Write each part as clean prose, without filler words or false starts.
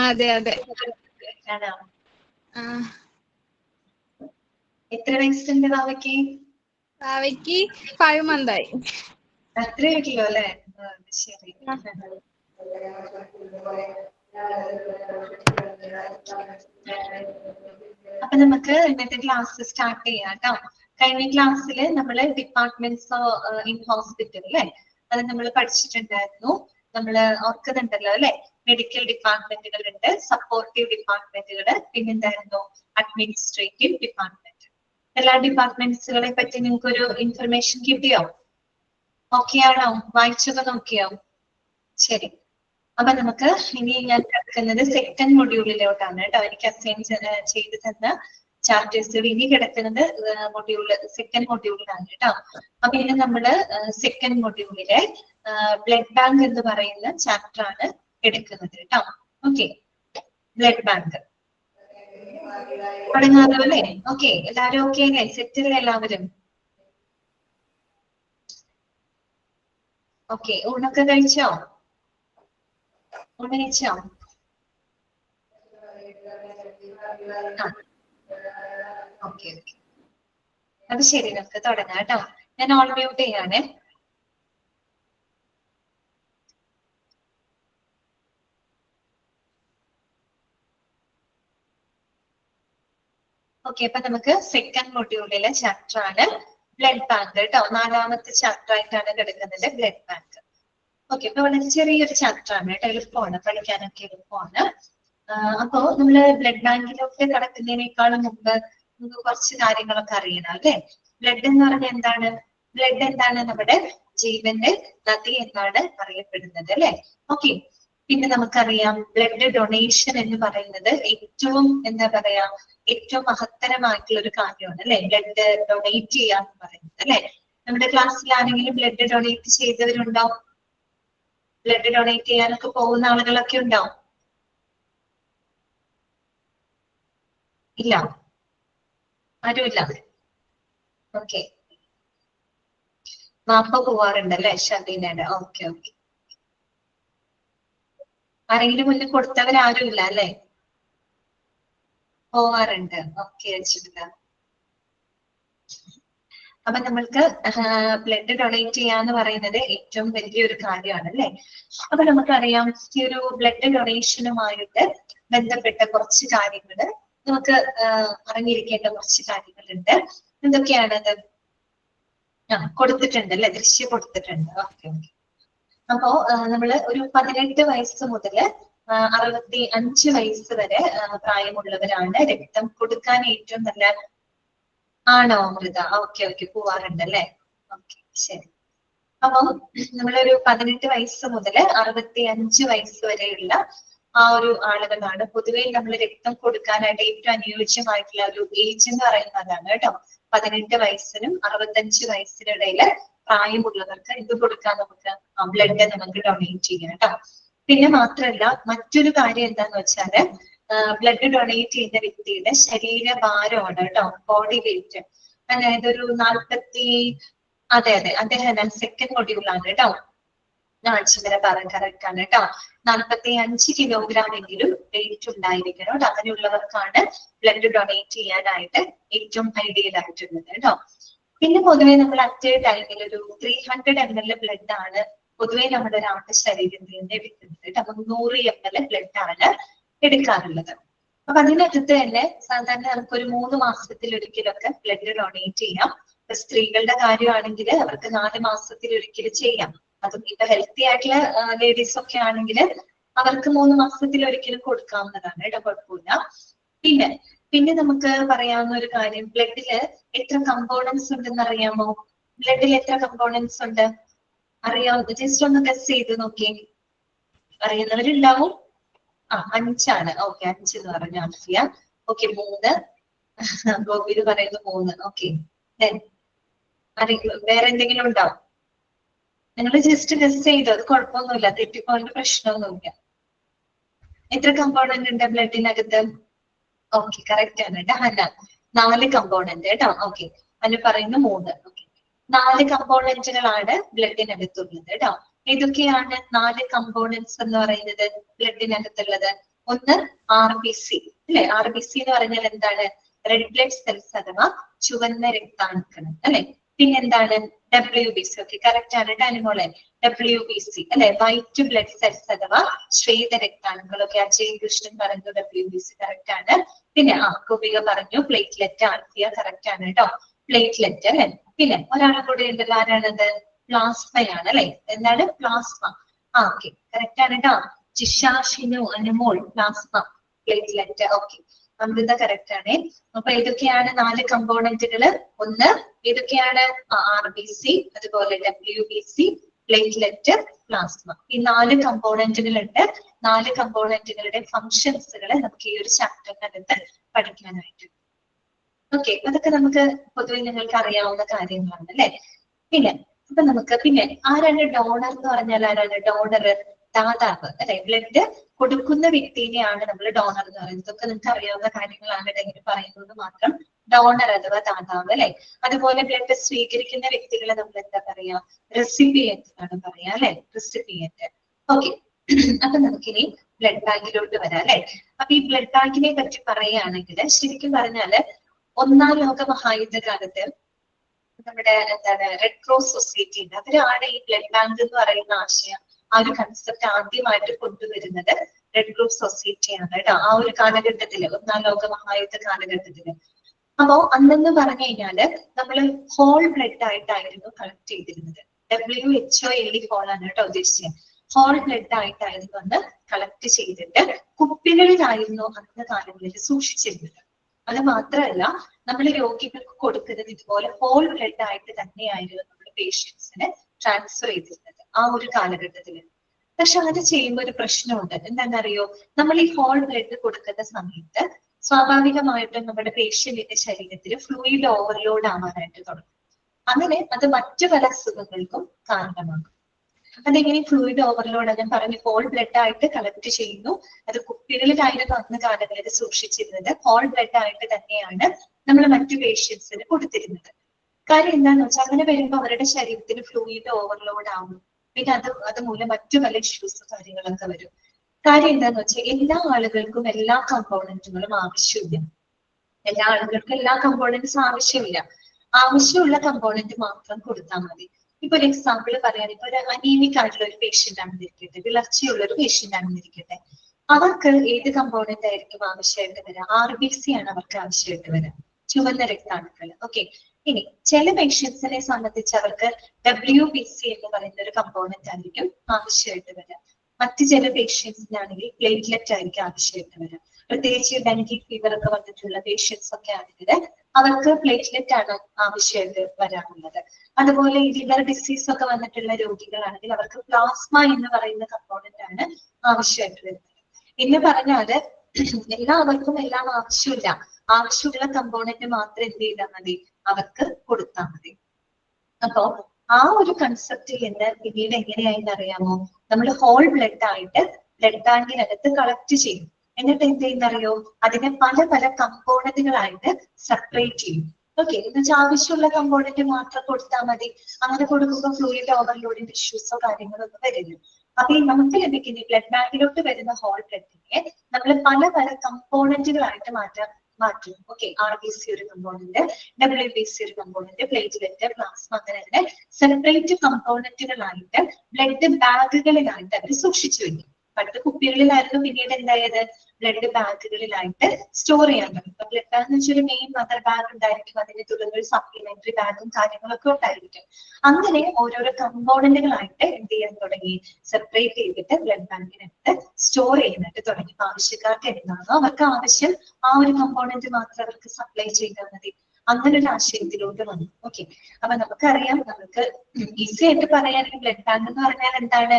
അതെ അതെ. ആണോ? എത്ര വയസ്സുണ്ട് വാവയ്ക്ക്? വാവയ്ക്ക് 5 months ആയി. അത്രയൊക്കെയോ അല്ലേ? ശരി. അപ്പൊ നമുക്ക് ഇന്നത്തെ ക്ലാസ് സ്റ്റാർട്ട് ചെയ്യാം കേട്ടോ. കഴിഞ്ഞ ക്ലാസ്സിൽ നമ്മള് ഡിപ്പാർട്ട്മെന്റ്സ് ഇൻ ഹോസ്പിറ്റൽ അല്ലെ, അത് നമ്മൾ പഠിച്ചിട്ടുണ്ടായിരുന്നു. നമ്മള് ഓർക്കുന്നുണ്ടല്ലോ അല്ലെ? മെഡിക്കൽ ഡിപ്പാർട്ട്മെന്റുകൾ ഉണ്ട്, സപ്പോർട്ടീവ് ഡിപ്പാർട്ട്മെന്റുകൾ, പിന്നെന്തായിരുന്നു അഡ്മിനിസ്ട്രേറ്റീവ് ഡിപ്പാർട്ട്മെന്റ്. എല്ലാ ഡിപ്പാർട്ട്മെന്റ്സുകളെ പറ്റി നിങ്ങൾക്ക് ഒരു ഇൻഫർമേഷൻ കിട്ടിയോ? ഓക്കെ ആണോ? വായിച്ചൊക്കെ നോക്കിയോ? ശരി. അപ്പൊ നമുക്ക് ഇനി ഞാൻ കിടക്കുന്നത് സെക്കൻഡ് മൊഡ്യൂളിലോട്ടാണ് കേട്ടോ. എനിക്ക് അസൈൻ ചെയ്ത് തന്ന ചാപ്റ്റേഴ്സുകൾ ഇനി കിടക്കുന്നത് സെക്കൻഡ് മൊഡ്യൂളിലാണ് കേട്ടോ. അപ്പൊ ഇനി നമ്മള് സെക്കൻഡ് മൊഡ്യൂളിലെ ബ്ലഡ് ബാങ്ക് എന്ന് പറയുന്ന ചാപ്റ്റർ ആണ് എടുക്കുന്നത് കേട്ടോ. ഓക്കെ, ബ്ലഡ് ബാങ്ക് തുടങ്ങാമല്ലോ അല്ലേ? ഓക്കെ, എല്ലാവരും ഓക്കെ അല്ലേ? സെറ്റിൽ എല്ലാവരും? ഓക്കെ, ഊണൊക്കെ കഴിച്ചോ? ഊണ് കഴിച്ചോ? ഓക്കെ, അത് ശരി, നമുക്ക് തുടങ്ങാം കേട്ടോ. ഞാൻ ഓൾ മ്യൂട്ട് ചെയ്യാനേ. ഓക്കെ, അപ്പൊ നമുക്ക് സെക്കൻഡ് മൊഡ്യൂളിലെ ചാപ്റ്റർ ആണ് ബ്ലഡ് ബാങ്ക് കേട്ടോ. 4ാമത്തെ ചാപ്റ്റർ ആയിട്ടാണ് കിടക്കുന്നത് ബ്ലഡ് ബാങ്ക്. ഓക്കെ, അപ്പൊ വളരെ ചെറിയൊരു ചാപ്റ്റർ ആണ് കേട്ടോ, എളുപ്പമാണ്, പഠിക്കാനൊക്കെ എളുപ്പമാണ്. അപ്പോ നമ്മള് ബ്ലഡ് ബാങ്കിലൊക്കെ കിടക്കുന്നതിനേക്കാളും മുമ്പ് നമുക്ക് കുറച്ച് കാര്യങ്ങളൊക്കെ അറിയണം അല്ലെ? ബ്ലഡ് എന്ന് പറഞ്ഞാൽ എന്താണ്? ബ്ലഡ് എന്താണ്? നമ്മുടെ ജീവന്റെ നദി എന്നാണ് അറിയപ്പെടുന്നത് അല്ലെ? ഓക്കെ, പിന്നെ നമുക്കറിയാം ബ്ലഡ് ഡൊണേഷൻ എന്ന് പറയുന്നത് ഏറ്റവും എന്താ പറയാ, ഏറ്റവും മഹത്തരമായിട്ടുള്ള ഒരു കാര്യമാണ് അല്ലെ? ബ്ലഡ് ഡൊണേറ്റ് ചെയ്യാന്ന് പറയുന്നത് അല്ലെ? നമ്മുടെ ക്ലാസ്സിൽ ആരെങ്കിലും ബ്ലഡ് ഡൊണേറ്റ് ചെയ്തവരുണ്ടോ? ബ്ലഡ് ഡൊണേറ്റ് ചെയ്യാനൊക്കെ പോകുന്ന ആളുകളൊക്കെ ഉണ്ടോ? ഇല്ല, ആരുമില്ല. ഓക്കെ, മാപ്പ പോവാറുണ്ടല്ലേ ഷബീനയുടെ? Okay okay. ആരെങ്കിലും മുന്നിൽ കൊടുത്തവരാരും ഇല്ല അല്ലെ? പോവാറുണ്ട്. ഓക്കെ, അച്ഛന. അപ്പൊ നമ്മൾക്ക് ബ്ലഡ് ഡൊണേറ്റ് ചെയ്യാന്ന് പറയുന്നത് ഏറ്റവും വലിയൊരു കാര്യമാണ് അല്ലെ? അപ്പൊ നമുക്കറിയാം ഈ ഒരു ബ്ലഡ് ഡൊണേഷനുമായിട്ട് ബന്ധപ്പെട്ട കുറച്ച് കാര്യങ്ങള് നമുക്ക് അറിഞ്ഞിരിക്കേണ്ട കുറച്ച് കാര്യങ്ങളുണ്ട്. എന്തൊക്കെയാണത്? കൊടുത്തിട്ടുണ്ട് അല്ലെ? ദൃശ്യം കൊടുത്തിട്ടുണ്ട്. Okay okay. അപ്പോ നമ്മള് ഒരു 18 വയസ്സ് മുതല് 65 വയസ്സ് വരെ പ്രായമുള്ളവരാണ് രക്തം കൊടുക്കാൻ ഏറ്റവും നല്ല. ആണോ അമൃത? ഓക്കെ ഓക്കെ, പോവാറുണ്ട് അല്ലെ? ഓക്കെ, ശരി. അപ്പം നമ്മളൊരു 18 വയസ്സ് മുതൽ 65 വയസ്സ് വരെയുള്ള ആ ഒരു ആളുകളാണ് പൊതുവെ നമ്മൾ രക്തം കൊടുക്കാനായിട്ട് ഏറ്റവും അനുയോജ്യമായിട്ടുള്ള ഒരു ഏജ് എന്ന് പറയുന്നതാണ് കേട്ടോ. 18 വയസ്സിനും 65 വയസ്സിനിടയില് പ്രായമുള്ളവർക്ക് ഇത് കൊടുക്കാൻ നമുക്ക് ബ്ലഡ് നമുക്ക് ഡൊണേറ്റ് ചെയ്യാം കേട്ടോ. പിന്നെ മാത്രമല്ല മറ്റൊരു കാര്യം എന്താന്ന് വെച്ചാല് ബ്ലഡ് ഡൊണേറ്റ് ചെയ്യുന്ന വ്യക്തിയുടെ ശരീരഭാരമാണ് കേട്ടോ, ബോഡി വെയിറ്റ്. അതായത് ഒരു 40, അതെ അതെ, അദ്ദേഹം സെക്കൻഡ് മൊഡ്യൂളാണ് കേട്ടോ. ചിലരെ പറയാൻ കറക്റ്റ് ആണ് കേട്ടോ. 45 കിലോഗ്രാം എങ്കിലും വെയിറ്റ് ഉണ്ടായിരിക്കണം കേട്ടോ. അങ്ങനെയുള്ളവർക്കാണ് ബ്ലഡ് ഡൊണേറ്റ് ചെയ്യാനായിട്ട് ഏറ്റവും ഐഡിയൽ ആയിട്ടുള്ളത് കേട്ടോ. പിന്നെ പൊതുവെ നമ്മൾ അറ്റ് എ ടൈമിൽ ഒരു 300 ml ബ്ലഡ് ആണ് പൊതുവെ നമ്മുടെ ഒരാളുടെ ശരീരത്തിൽ നിന്ന് എടുക്കുന്നത് കേട്ടോ. 100 ml ബ്ലഡ് ആണ് എടുക്കാറുള്ളത്. അപ്പൊ അതിനകത്ത് തന്നെ സാധാരണ നമുക്കൊരു 3 മാസത്തിൽ ഒരിക്കലൊക്കെ ബ്ലഡ് ഡൊണേറ്റ് ചെയ്യാം. സ്ത്രീകളുടെ കാര്യമാണെങ്കിൽ അവർക്ക് 4 മാസത്തിൽ ഒരിക്കൽ ചെയ്യാം. അതും ഇപ്പൊ ഹെൽത്തി ആയിട്ടുള്ള ലേഡീസ് ഒക്കെ ആണെങ്കിൽ അവർക്ക് 3 മാസത്തിൽ ഒരിക്കലും കൊടുക്കാവുന്നതാണ് കേട്ടോ, കുഴപ്പമില്ല. പിന്നെ നമുക്ക് പറയാവുന്ന ഒരു കാര്യം, ബ്ലഡില് എത്ര കമ്പോണൻസ് ഉണ്ടെന്ന് അറിയാമോ? ബ്ലഡിൽ എത്ര കമ്പോണൻസ് ഉണ്ട് അറിയാമോ? ജസ്റ്റ് ഒന്ന് ഗസ് ചെയ്ത് നോക്കിയേ. അറിയുന്നവരുണ്ടാവും. 5 ഓക്കെ, 5 എന്ന് പറഞ്ഞു ആഫിയ. ഓക്കെ, 3. ഗോപിത് പറയുന്നു 3. ഓക്കെ, വേറെ എന്തെങ്കിലും ഉണ്ടോ? നിങ്ങൾ ജസ്റ്റ് ഗസ് ചെയ്തോ, അത് കുഴപ്പമൊന്നുമില്ല, തെറ്റിപ്പോന്റെ പ്രശ്നമൊന്നുമില്ല. എത്ര കമ്പോണന്റ് ഉണ്ട് ബ്ലഡിനകത്ത്? ഓക്കെ, കറക്റ്റ് ആണ് കേട്ടോ ഹന്ന. 4 കമ്പോണന്റ് കേട്ടോ. ഓക്കെ, അതിന് പറയുന്നു 3. ഓക്കെ, 4 കമ്പോണന്റുകളാണ് ബ്ലഡിനകത്തുള്ളത് കേട്ടോ. ഏതൊക്കെയാണ് 4 കമ്പോണൻസ് എന്ന് പറയുന്നത് ബ്ലഡിനകത്തുള്ളത്? ഒന്ന് RBC അല്ലെ? RBC എന്ന് പറഞ്ഞാൽ എന്താണ്? റെഡ് ബ്ലഡ് സെൽസ് അഥവാ ചുവന്ന രക്താണുക്കൾ അല്ലെ? പിന്നെന്താണ്? WBC. ഓക്കെ, കറക്റ്റ് ആണ് ഡാനിമോളെ. WBC അല്ലെ? വൈറ്റ് ബ്ലഡ് സെൽസ് അഥവാ ശ്വേത രക്താണുക്കൾ. ഓക്കെ, അജയ് കൃഷ്ണൻ പറഞ്ഞു WBC കറക്റ്റ് ആണ്. പിന്നെ ഗോപിക പറഞ്ഞു പ്ലേറ്റ്ലെറ്റ്. ആർത്തിയ കറക്റ്റ് ആണ് കേട്ടോ, പ്ലേറ്റ്ലെറ്റ് അല്ലെ? പിന്നെ ഒരാളെ കൂടെ ഉണ്ടല്ലോ, ആരാണത്? പ്ലാസ്മയാണ് അല്ലെ? എന്താണ്? പ്ലാസ്മ. ഓക്കെ, കറക്റ്റ് ആണ് കേട്ടോ. Jisha, Shinu, Anumol, plasma, platelet. Okay, Amritha correct ആണ്. അപ്പൊ ഏതൊക്കെയാണ് 4 കമ്പോണന്റുകള്? ഒന്ന് ഏതൊക്കെയാണ്? RBC, അതുപോലെ WBC, പ്ലേറ്റ്ലെറ്റ്, പ്ലാസ്മ. ഈ 4 കമ്പോണന്റുകളുണ്ട്. 4 കമ്പോണന്റുകളുടെ ഫങ്ഷൻസുകള് നമുക്ക് ഈ ഒരു ചാപ്റ്ററിനകത്ത് പഠിക്കാനായിട്ട്. ഓക്കെ, അതൊക്കെ നമുക്ക് പൊതുവെ നിങ്ങൾക്ക് അറിയാവുന്ന കാര്യങ്ങളാണ് അല്ലെ? പിന്നെ അപ്പൊ നമുക്ക് പിന്നെ ആരാണ് ഡോണർ എന്ന് പറഞ്ഞാൽ? ആരാണ് ഡോണർ? ദാതാവ് അല്ലെ? ബ്ലഡ് കൊടുക്കുന്ന വ്യക്തിനെയാണ് നമ്മൾ ഡോണർ എന്ന് പറയുന്നത്. ഇതൊക്കെ നിങ്ങൾക്ക് അറിയാവുന്ന കാര്യങ്ങളാണ്, ഇങ്ങനെ പറയുന്നത് മാത്രം. ഡോണർ അഥവാ ദാതാവ് അല്ലെ? അതുപോലെ ബ്ലഡ് സ്വീകരിക്കുന്ന വ്യക്തികളെ നമ്മൾ എന്താ പറയാ? റെസിപ്പിയന്റ് ആണ് പറയാ അല്ലെ? റെസിപ്പിയന്റ്. ഓക്കെ, അപ്പൊ നമുക്കിനി ബ്ലഡ് ബാങ്കിലോട്ട് വരാം അല്ലെ? അപ്പൊ ഈ ബ്ലഡ് ബാങ്കിനെ പറ്റി പറയുകയാണെങ്കിൽ ശരിക്കും പറഞ്ഞാല് 1ാം ലോക മഹായുദ്ധകാലത്ത് നമ്മുടെ എന്താണ് റെഡ് ക്രോസ് സൊസൈറ്റി ഉണ്ട്. അവരാണ് ഈ ബ്ലഡ് ബാങ്ക് എന്ന് പറയുന്ന ആശയം, ആ ഒരു കൺസെപ്റ്റ് ആദ്യമായിട്ട് കൊണ്ടുവരുന്നത് റെഡ് ക്രോസ് സൊസൈറ്റിയാണ് കേട്ടോ. ആ ഒരു കാലഘട്ടത്തില്, 1ാം ലോക മഹായുദ്ധ കാലഘട്ടത്തില്. അപ്പോ അന്നെന്ന് പറഞ്ഞു കഴിഞ്ഞാല് നമ്മള് ഹോൾ ബ്ലഡ് ആയിട്ടായിരുന്നു കളക്ട് ചെയ്തിരുന്നത്. WHO ഹോൾ ആണ് കേട്ടോ ഉദ്ദേശിച്ചത്. ഹോൾ ബ്ലഡ് ആയിട്ടായിരുന്നു അന്ന് കളക്ട് ചെയ്തിട്ട് കുപ്പികളിലായിരുന്നു അന്ന് കാലങ്ങളിൽ സൂക്ഷിച്ചിരുന്നത്. അത് മാത്രമല്ല, നമ്മൾ രോഗികൾക്ക് കൊടുക്കുന്നത് ഇതുപോലെ ഹോൾ ബ്ലഡ് ആയിട്ട് തന്നെയായിരുന്നു നമ്മൾ പേഷ്യൻസിന് ട്രാൻസ്ഫർ ചെയ്തിരുന്നത് ആ ഒരു കാലഘട്ടത്തില്. പക്ഷെ അത് ചെയ്യുമ്പോൾ ഒരു പ്രശ്നമുണ്ട്. എന്താണെന്നറിയോ? നമ്മൾ ഈ ഹോൾ ബ്ലഡ് കൊടുക്കുന്ന സമയത്ത് സ്വാഭാവികമായിട്ടും നമ്മുടെ പേഷ്യന്റിന്റെ ശരീരത്തിൽ ഫ്ലൂയിഡ് ഓവർലോഡ് ആവാനായിട്ട് തുടങ്ങും. അങ്ങനെ അത് മറ്റു പല അസുഖങ്ങൾക്കും കാരണമാകും. അതെങ്ങനെ ഫ്ലൂയിഡ് ഓവർലോഡ്? ഞാൻ പറഞ്ഞു, ഹോൾ ബ്ലഡ് ആയിട്ട് കളക്ട് ചെയ്യുന്നു. അത് കുപ്പികളിലായിരുന്നു അന്ന് കാലങ്ങളിൽ സൂക്ഷിച്ചിരുന്നത്. ഹോൾ ബ്ലഡ് ആയിട്ട് തന്നെയാണ് നമ്മൾ മറ്റു പേഷ്യൻസിന് കൊടുത്തിരുന്നത്. കാര്യം എന്താണെന്ന് വെച്ചാൽ അങ്ങനെ വരുമ്പോൾ അവരുടെ ശരീരത്തിന് ഫ്ലൂയിഡ് ഓവർലോഡ് ആവും. പിന്നെ അത് മൂലം മറ്റു പല ഇഷ്യൂസ് കാര്യങ്ങളൊക്കെ വരും. കാര്യം എന്താന്ന് വെച്ചാൽ എല്ലാ ആളുകൾക്കും എല്ലാ കമ്പോണന്റുകളും ആവശ്യമില്ല. എല്ലാ ആളുകൾക്കും എല്ലാ കമ്പോണന്റ്സും ആവശ്യമില്ല. ആവശ്യമുള്ള കമ്പോണന്റ് മാത്രം കൊടുത്താൽ മതി. ഇപ്പൊ ഒരു എക്സാമ്പിൾ പറയാൻ, ഇപ്പൊ ഒരു അനീമിക് ആയിട്ടുള്ള ഒരു പേഷ്യന്റ് ആണെന്നിരിക്കട്ടെ, വിളർച്ചയുള്ള ഒരു പേഷ്യന്റ് ആണെന്നിരിക്കട്ടെ, അവർക്ക് ഏത് കമ്പോണന്റ് ആയിരിക്കും ആവശ്യമായിട്ട് വരാം? RBC ആണ് അവർക്ക് ആവശ്യമായിട്ട് വരാം, ചുവന്ന രക്താണുക്കൾ. ഓക്കെ, ഇനി ചില പേഷ്യൻസിനെ സംബന്ധിച്ച് അവർക്ക് WBC എന്ന് പറയുന്ന ഒരു കമ്പോണന്റ് ആയിരിക്കും ആവശ്യമായിട്ട് വരാം. മറ്റു ചില പേഷ്യൻസിനാണെങ്കിൽ പ്ലേറ്റ്ലെറ്റ് ആയിരിക്കും ആവശ്യമായിട്ട് വരാം. പ്രത്യേകിച്ച് ഡെങ്കി ഫീവർ ഒക്കെ വന്നിട്ടുള്ള പേഷ്യൻസ് ഒക്കെ ആണെങ്കിൽ അവർക്ക് പ്ലേറ്റ്ലെറ്റ് ആണ് ആവശ്യമായിട്ട് വരാറുള്ളത്. അതുപോലെ ഈ ലിവർ ഡിസീസ് ഒക്കെ വന്നിട്ടുള്ള രോഗികളാണെങ്കിൽ അവർക്ക് പ്ലാസ്മ എന്ന് പറയുന്ന കമ്പോണന്റ് ആണ് ആവശ്യമായിട്ട് വരുന്നത്. എന്ന് പറഞ്ഞാല് എല്ലാവർക്കും എല്ലാം ആവശ്യമില്ല. ആവശ്യമുള്ള കമ്പോണന്റ് മാത്രം എന്ത് ചെയ്താൽ മതി? അവർക്ക് കൊടുത്താൽ മതി. അപ്പോ ആ ഒരു കൺസെപ്റ്റിൽ നിന്ന് പിന്നീട് എങ്ങനെയായെന്ന് അറിയാമോ? നമ്മൾ ഹോൾ ബ്ലഡ് ആയിട്ട് ബ്ലഡ് ബാങ്കിനകത്ത് കളക്ട് ചെയ്യും. എന്നിട്ട് എന്ത് ചെയ്യുന്നറിയോ? അതിനെ പല പല കമ്പോണന്റുകളായിട്ട് സെപ്പറേറ്റ് ചെയ്യും. ഓക്കെ, എന്ന് വെച്ചാൽ ആവശ്യമുള്ള കമ്പോണന്റ് മാത്രം കൊടുത്താൽ മതി. അങ്ങനെ കൊടുക്കുമ്പോൾ ഫ്ലൂയിഡ് ഓവർലോഡിന്റെ ഇഷ്യൂസോ കാര്യങ്ങളോ ഒന്നും വരില്ല. അപ്പൊ ഈ നമുക്ക് ലഭിക്കുന്ന ബ്ലഡ് ബാങ്കിലോട്ട് വരുന്ന ഹോൾ ബ്ലഡിനെ നമ്മൾ പല പല കമ്പോണന്റുകളായിട്ട് മാറ്റും. ഓക്കെ, RBC ഒരു കമ്പോണന്റ്, WBC ഒരു കമ്പോണന്റ്, പ്ലേറ്റ്ലെറ്റ്, പ്ലാസ്മ, അങ്ങനെ സെപ്പറേറ്റ് കമ്പോണന്റുകളായിട്ട് ബ്ലഡ് ബാഗുകളിലായിട്ട് അവർ സൂക്ഷിച്ചു വെക്കും. പണ്ട് കുപ്പികളിലായിരുന്നു, പിന്നീട് എന്തായത്? ബ്ലഡ് ബാഗുകളിലായിട്ട് സ്റ്റോർ ചെയ്യാൻ പറ്റും. ഇപ്പൊ ബ്ലഡ് ബാഗ് എന്ന് വെച്ചാൽ മെയിൻ മദർ ബാഗ് ഉണ്ടായിരിക്കും, അതിനെ തുടർന്ന് സപ്ലിമെന്ററി ബാഗും കാര്യങ്ങളൊക്കെ ഉണ്ടായിരിക്കും. അങ്ങനെ ഓരോരോ കമ്പോണന്റുകളായിട്ട് എന്ത് ചെയ്യാൻ തുടങ്ങി? സെപ്പറേറ്റ് ചെയ്തിട്ട് ബ്ലഡ് ബാങ്കിനകത്ത് സ്റ്റോർ ചെയ്യാനായിട്ട് തുടങ്ങി. ആവശ്യക്കാർക്ക് എന്താണോ അവർക്ക് ആവശ്യം, ആ ഒരു കമ്പോണന്റ് മാത്രം അവർക്ക് സപ്ലൈ ചെയ്താൽ മതി. അങ്ങനെ ഒരു ആശയത്തിലോട്ട് വന്നു. ഓക്കെ, അപ്പൊ നമുക്കറിയാം, നമുക്ക് ഈസി ആയിട്ട് പറയാൻ ബ്ലഡ് ബാങ്ക് എന്ന് പറഞ്ഞാൽ എന്താണ്?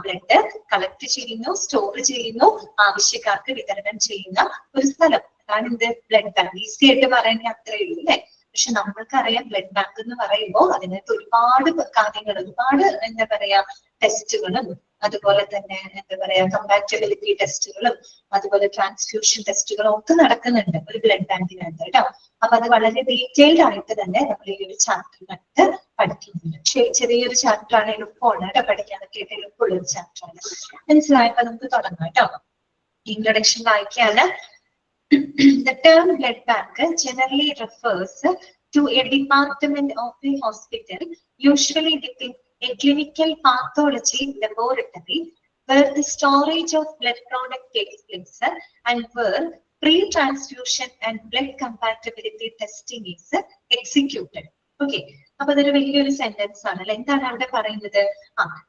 ബ്ലഡ് കളക്ട് ചെയ്യുന്നു, സ്റ്റോർ ചെയ്യുന്നു, ആവശ്യക്കാർക്ക് വിതരണം ചെയ്യുന്ന ഒരു സ്ഥലം. അതാണ് എന്ത്? Blood bank. ഈസി ആയിട്ട് പറയാൻ അത്രയേ ഉള്ളൂ അല്ലെ? പക്ഷെ നമ്മൾക്കറിയാം ബ്ലഡ് ബാങ്ക് എന്ന് പറയുമ്പോൾ അതിനകത്ത് ഒരുപാട് കാര്യങ്ങൾ, ഒരുപാട് എന്താ പറയാ ടെസ്റ്റുകളും അതുപോലെ തന്നെ എന്താ പറയാ കമ്പാറ്റബിലിറ്റി ടെസ്റ്റുകളും അതുപോലെ ട്രാൻസ്ഫ്യൂഷൻ ടെസ്റ്റുകളും ഒക്കെ നടക്കുന്നുണ്ട് ഒരു ബ്ലഡ് ബാങ്കിനകത്ത് കേട്ടോ. അപ്പൊ അത് വളരെ ഡീറ്റെയിൽഡ് ആയിട്ട് തന്നെ നമ്മൾ ഈ ഒരു ചാപ്റ്ററിനകത്ത് പഠിക്കുന്നുണ്ട്. ചെറിയൊരു ചാപ്റ്റർ ആണ്, എളുപ്പമാണ് കേട്ടോ പഠിക്കാനൊക്കെ ആയിട്ട് എളുപ്പമുള്ള ഒരു ചാപ്റ്റർ ആണ്. മനസ്സിലായപ്പോ നമുക്ക് തുടങ്ങാം കേട്ടോ. Introduction വായിക്കാണ്. The term blood bank generally refers to a department of a hospital, usually within a clinical pathology laboratory, where the storage of blood product takes place and where pre-transfusion and blood compatibility testing is executed. Okay. അപ്പൊ അതൊരു വലിയൊരു sentence ആണ് അല്ലെ. എന്താണ് അവിടെ പറയുന്നത്?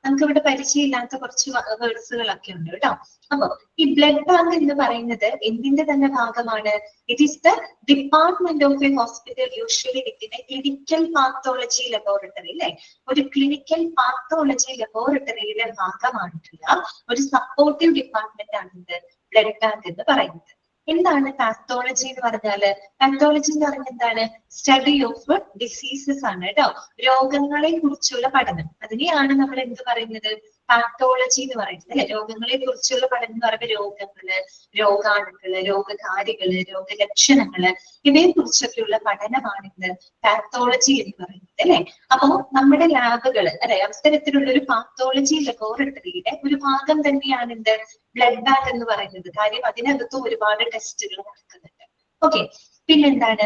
നമുക്ക് ഇവിടെ പരിചയമില്ലാത്ത കുറച്ച് വേർഡ്സുകളൊക്കെ ഉണ്ട് കേട്ടോ. അപ്പൊ ഈ ബ്ലഡ് ബാങ്ക് എന്ന് പറയുന്നത് എന്തിന്റെ തന്നെ ഭാഗമാണ്? It is the department of A hospital, usually within A clinical pathology laboratory അല്ലെ. ഒരു ക്ലിനിക്കൽ പാത്തോളജി ലബോറട്ടറിയുടെ ഭാഗമായിട്ടുള്ള ഒരു സപ്പോർട്ടീവ് ഡിപ്പാർട്ട്മെന്റ് ആണ് ഇത് ബ്ലഡ് ബാങ്ക് എന്ന് പറയുന്നത്. എന്താണ് പാത്തോളജി എന്ന് പറഞ്ഞാല്? പാത്തോളജി എന്ന് പറഞ്ഞാൽ എന്താണ്? സ്റ്റഡി ഓഫ് ഡിസീസസ് ആണ് കേട്ടോ. രോഗങ്ങളെ കുറിച്ചുള്ള പഠനം. അതിനെയാണ് നമ്മൾ എന്ത് പറയുന്നത്? പാത്തോളജി എന്ന് പറയുന്നത് അല്ലെ. രോഗങ്ങളെ കുറിച്ചുള്ള പഠനം എന്ന് പറയുമ്പോൾ രോഗങ്ങള്, രോഗാണുക്കള്, രോഗകാരികള്, രോഗലക്ഷണങ്ങള് ഇവയെ കുറിച്ചൊക്കെയുള്ള പഠനമാണ് ഇത് പാത്തോളജി എന്ന് പറയുന്നത് അല്ലെ. അപ്പോ നമ്മുടെ ലാബുകള് അല്ലെ, അത്തരത്തിലുള്ള ഒരു പാത്തോളജി ലബോറട്ടറിയുടെ ഒരു ഭാഗം തന്നെയാണ് എന്ത് ബ്ലഡ് ബാങ്ക് എന്ന് പറയുന്നത്. കാര്യം അതിനകത്ത് ഒരുപാട് ടെസ്റ്റുകൾ നടക്കുന്നുണ്ട്. ഓക്കെ. പിന്നെന്താണ്?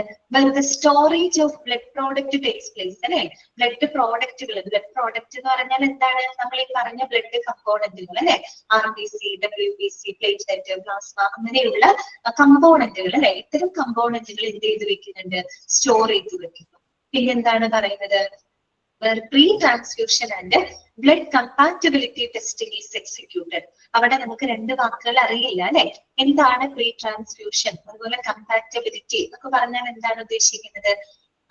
Storage of blood product takes place അല്ലെ. ബ്ലഡ് പ്രോഡക്റ്റുകൾ, ബ്ലഡ് പ്രോഡക്റ്റ് എന്ന് പറഞ്ഞാൽ എന്താണ്? നമ്മൾ ഈ പറഞ്ഞ ബ്ലഡ് കമ്പോണന്റുകൾ അല്ലെ, RBC, WBC, പ്ലേറ്റ്ലെറ്റ്, പ്ലാസ്മ അങ്ങനെയുള്ള കമ്പോണന്റുകൾ അല്ലെ. ഇത്തരം കമ്പോണന്റുകൾ എന്ത് ചെയ്ത് വെക്കുന്നുണ്ട്? സ്റ്റോർ ചെയ്ത് വെക്കുന്നു. പിന്നെന്താണ് പറയുന്നത്? pre-transfusion and blood compatibility testing is executed. അവിടെ നമുക്ക് രണ്ട് വാക്കുകൾ അറിയില്ല അല്ലെ. എന്താണ് പ്രീ ട്രാൻസ്ഫ്യൂഷൻ, അതുപോലെ കമ്പാറ്റബിലിറ്റി എന്നൊക്കെ പറഞ്ഞാൽ എന്താണ് ഉദ്ദേശിക്കുന്നത്?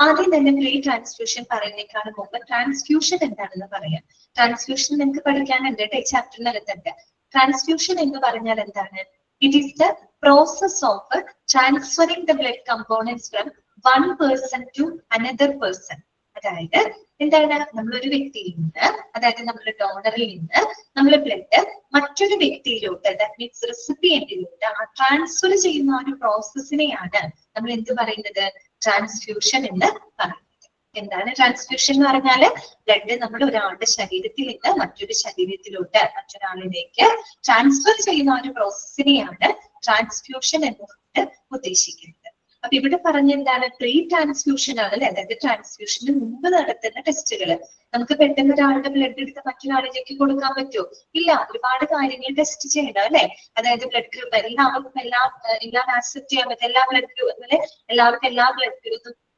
ആദ്യം തന്നെ പ്രീ ട്രാൻസ്ഫ്യൂഷൻ പറയുന്നേക്കാണ് മുമ്പ് ട്രാൻസ്ഫ്യൂഷൻ എന്താണെന്ന് പറയാം. ട്രാൻസ്ഫ്യൂഷൻ നിങ്ങൾക്ക് പഠിക്കാനുണ്ട് കേട്ടോ ഈ ചാപ്റ്ററിനകത്തുണ്ട്. ട്രാൻസ്ഫ്യൂഷൻ എന്ന് പറഞ്ഞാൽ എന്താണ്? It is the process of transferring the blood components from one person to another person. അതായത് എന്താണ്? നമ്മളൊരു വ്യക്തിയിൽ നിന്ന്, അതായത് നമ്മുടെ ഡോണറിൽ നിന്ന് നമ്മൾ ബ്ലഡ് മറ്റൊരു വ്യക്തിയിലോട്ട്, ദാറ്റ് മീൻസ് റെസിപ്പിയന്റിലോട്ട് ട്രാൻസ്ഫർ ചെയ്യുന്ന ഒരു പ്രോസസ്സിനെയാണ് നമ്മൾ എന്ത് പറയുന്നത്? ട്രാൻസ്ഫ്യൂഷൻ എന്ന് പറയുന്നത്. എന്താണ് ട്രാൻസ്ഫ്യൂഷൻ എന്ന് പറഞ്ഞാല്? ബ്ലഡ് നമ്മൾ ഒരാളുടെ ശരീരത്തിൽ നിന്ന് മറ്റൊരു ശരീരത്തിലോട്ട്, മറ്റൊരാളിലേക്ക് ട്രാൻസ്ഫർ ചെയ്യുന്ന ഒരു പ്രോസസ്സിനെയാണ് ട്രാൻസ്ഫ്യൂഷൻ എന്നുകൊണ്ട് ഉദ്ദേശിക്കുന്നത്. അപ്പൊ ഇവിടെ പറഞ്ഞ എന്താണ്? പ്രീ ട്രാൻസ്ഫ്യൂഷൻ ആണ് അല്ലെ. അതായത് ട്രാൻസ്ഫ്യൂഷന് മുമ്പ് നടത്തുന്ന ടെസ്റ്റുകൾ. നമുക്ക് പെട്ടെന്ന് ഒരാളുടെ ബ്ലഡ് എടുത്ത് മറ്റൊരാളിലേക്ക് കൊടുക്കാൻ പറ്റുമോ? ഇല്ല. ഒരുപാട് കാര്യങ്ങൾ ടെസ്റ്റ് ചെയ്യണം അല്ലെ. അതായത് ബ്ലഡ് ഗ്രൂപ്പ് എല്ലാവർക്കും എല്ലാം ആക്സെപ്റ്റ് ചെയ്യാൻ പറ്റും. എല്ലാ ബ്ലഡ് ഗ്രൂപ്പ് അതുപോലെ എല്ലാവർക്കും എല്ലാ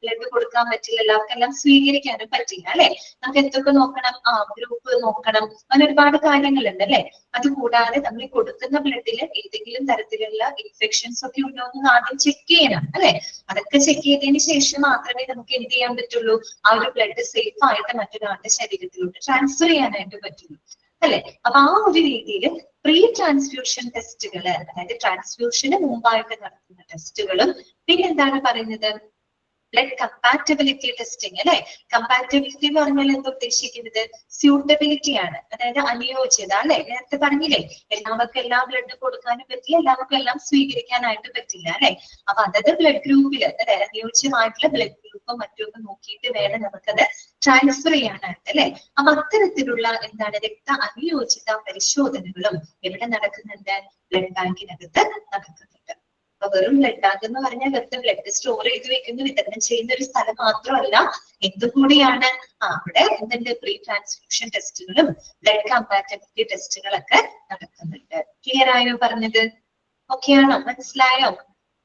ബ്ലഡ് കൊടുക്കാൻ പറ്റില്ല, എല്ലാവർക്കും എല്ലാം സ്വീകരിക്കാനും പറ്റില്ല അല്ലെ. നമുക്ക് എന്തൊക്കെ നോക്കണം? ഗ്രൂപ്പ് നോക്കണം, അങ്ങനെ ഒരുപാട് കാര്യങ്ങളുണ്ട് അല്ലെ. അതുകൂടാതെ നമ്മൾ ഈ കൊടുക്കുന്ന ബ്ലഡിൽ ഏതെങ്കിലും തരത്തിലുള്ള ഇൻഫെക്ഷൻസ് ഒക്കെ ഉണ്ടോ എന്ന് ആദ്യം ചെക്ക് ചെയ്യണം അല്ലെ. അതൊക്കെ ചെക്ക് ചെയ്തതിന് ശേഷം മാത്രമേ നമുക്ക് എന്ത് ചെയ്യാൻ പറ്റുള്ളൂ? ആ ഒരു ബ്ലഡ് സേഫ് ആയിട്ട് മറ്റൊരാളുടെ ശരീരത്തിലോട്ട് ട്രാൻസ്ഫർ ചെയ്യാനായിട്ട് പറ്റുള്ളൂ അല്ലെ. അപ്പൊ ആ ഒരു രീതിയിൽ പ്രീ ട്രാൻസ്ഫ്യൂഷൻ ടെസ്റ്റുകള്, അതായത് ട്രാൻസ്ഫ്യൂഷന് മുമ്പായിട്ട് നടത്തുന്ന ടെസ്റ്റുകളും, പിന്നെന്താണ് പറയുന്നത്? ബ്ലഡ് കമ്പാറ്റബിലിറ്റി ടെസ്റ്റിംഗ് അല്ലെ. കമ്പാറ്റബിലിറ്റി എന്ന് പറഞ്ഞാൽ എന്താ ഉദ്ദേശിക്കുന്നത്? സ്യൂട്ടബിലിറ്റി ആണ്, അതായത് അനുയോജ്യത അല്ലെ. നേരത്തെ പറഞ്ഞില്ലേ, എല്ലാവർക്കും എല്ലാ ബ്ലഡ് കൊടുക്കാനും പറ്റില്ല, എല്ലാവർക്കും എല്ലാം സ്വീകരിക്കാനായിട്ട് പറ്റില്ല അല്ലെ. അപ്പൊ അതത് ബ്ലഡ് ഗ്രൂപ്പിൽ അതായത് അനുയോജ്യമായിട്ടുള്ള ബ്ലഡ് ഗ്രൂപ്പും മറ്റുമൊക്കെ നോക്കിയിട്ട് വേണം നമുക്കത് ട്രാൻസ്ഫർ ചെയ്യാനായിട്ട് അല്ലെ. അപ്പൊ അത്തരത്തിലുള്ള എന്താണ് രക്ത അനുയോജ്യത പരിശോധനകളും എവിടെ നടക്കുന്നുണ്ട്? ബ്ലഡ് ബാങ്കിനകത്ത് നടക്കുന്നുണ്ട്. അപ്പൊ വെറും ബ്ലഡ് ബാങ്ക് എന്ന് പറഞ്ഞാൽ വെറുതെ ബ്ലഡ് സ്റ്റോർ ചെയ്ത് വെക്കുന്നു, വിതരണം ചെയ്യുന്ന ഒരു സ്ഥലം മാത്രമല്ല, എന്തുകൂടിയാണ് അവിടെ എന്തുണ്ട്? പ്രീ ട്രാൻസ്ഫ്യൂഷൻ ടെസ്റ്റുകളും ബ്ലഡ് കമ്പാറ്റബിലിറ്റി ടെസ്റ്റുകളൊക്കെ നടക്കുന്നുണ്ട്. ക്ലിയർ ആയോ പറഞ്ഞത്? ഓക്കെ ആണോ? മനസ്സിലായോ?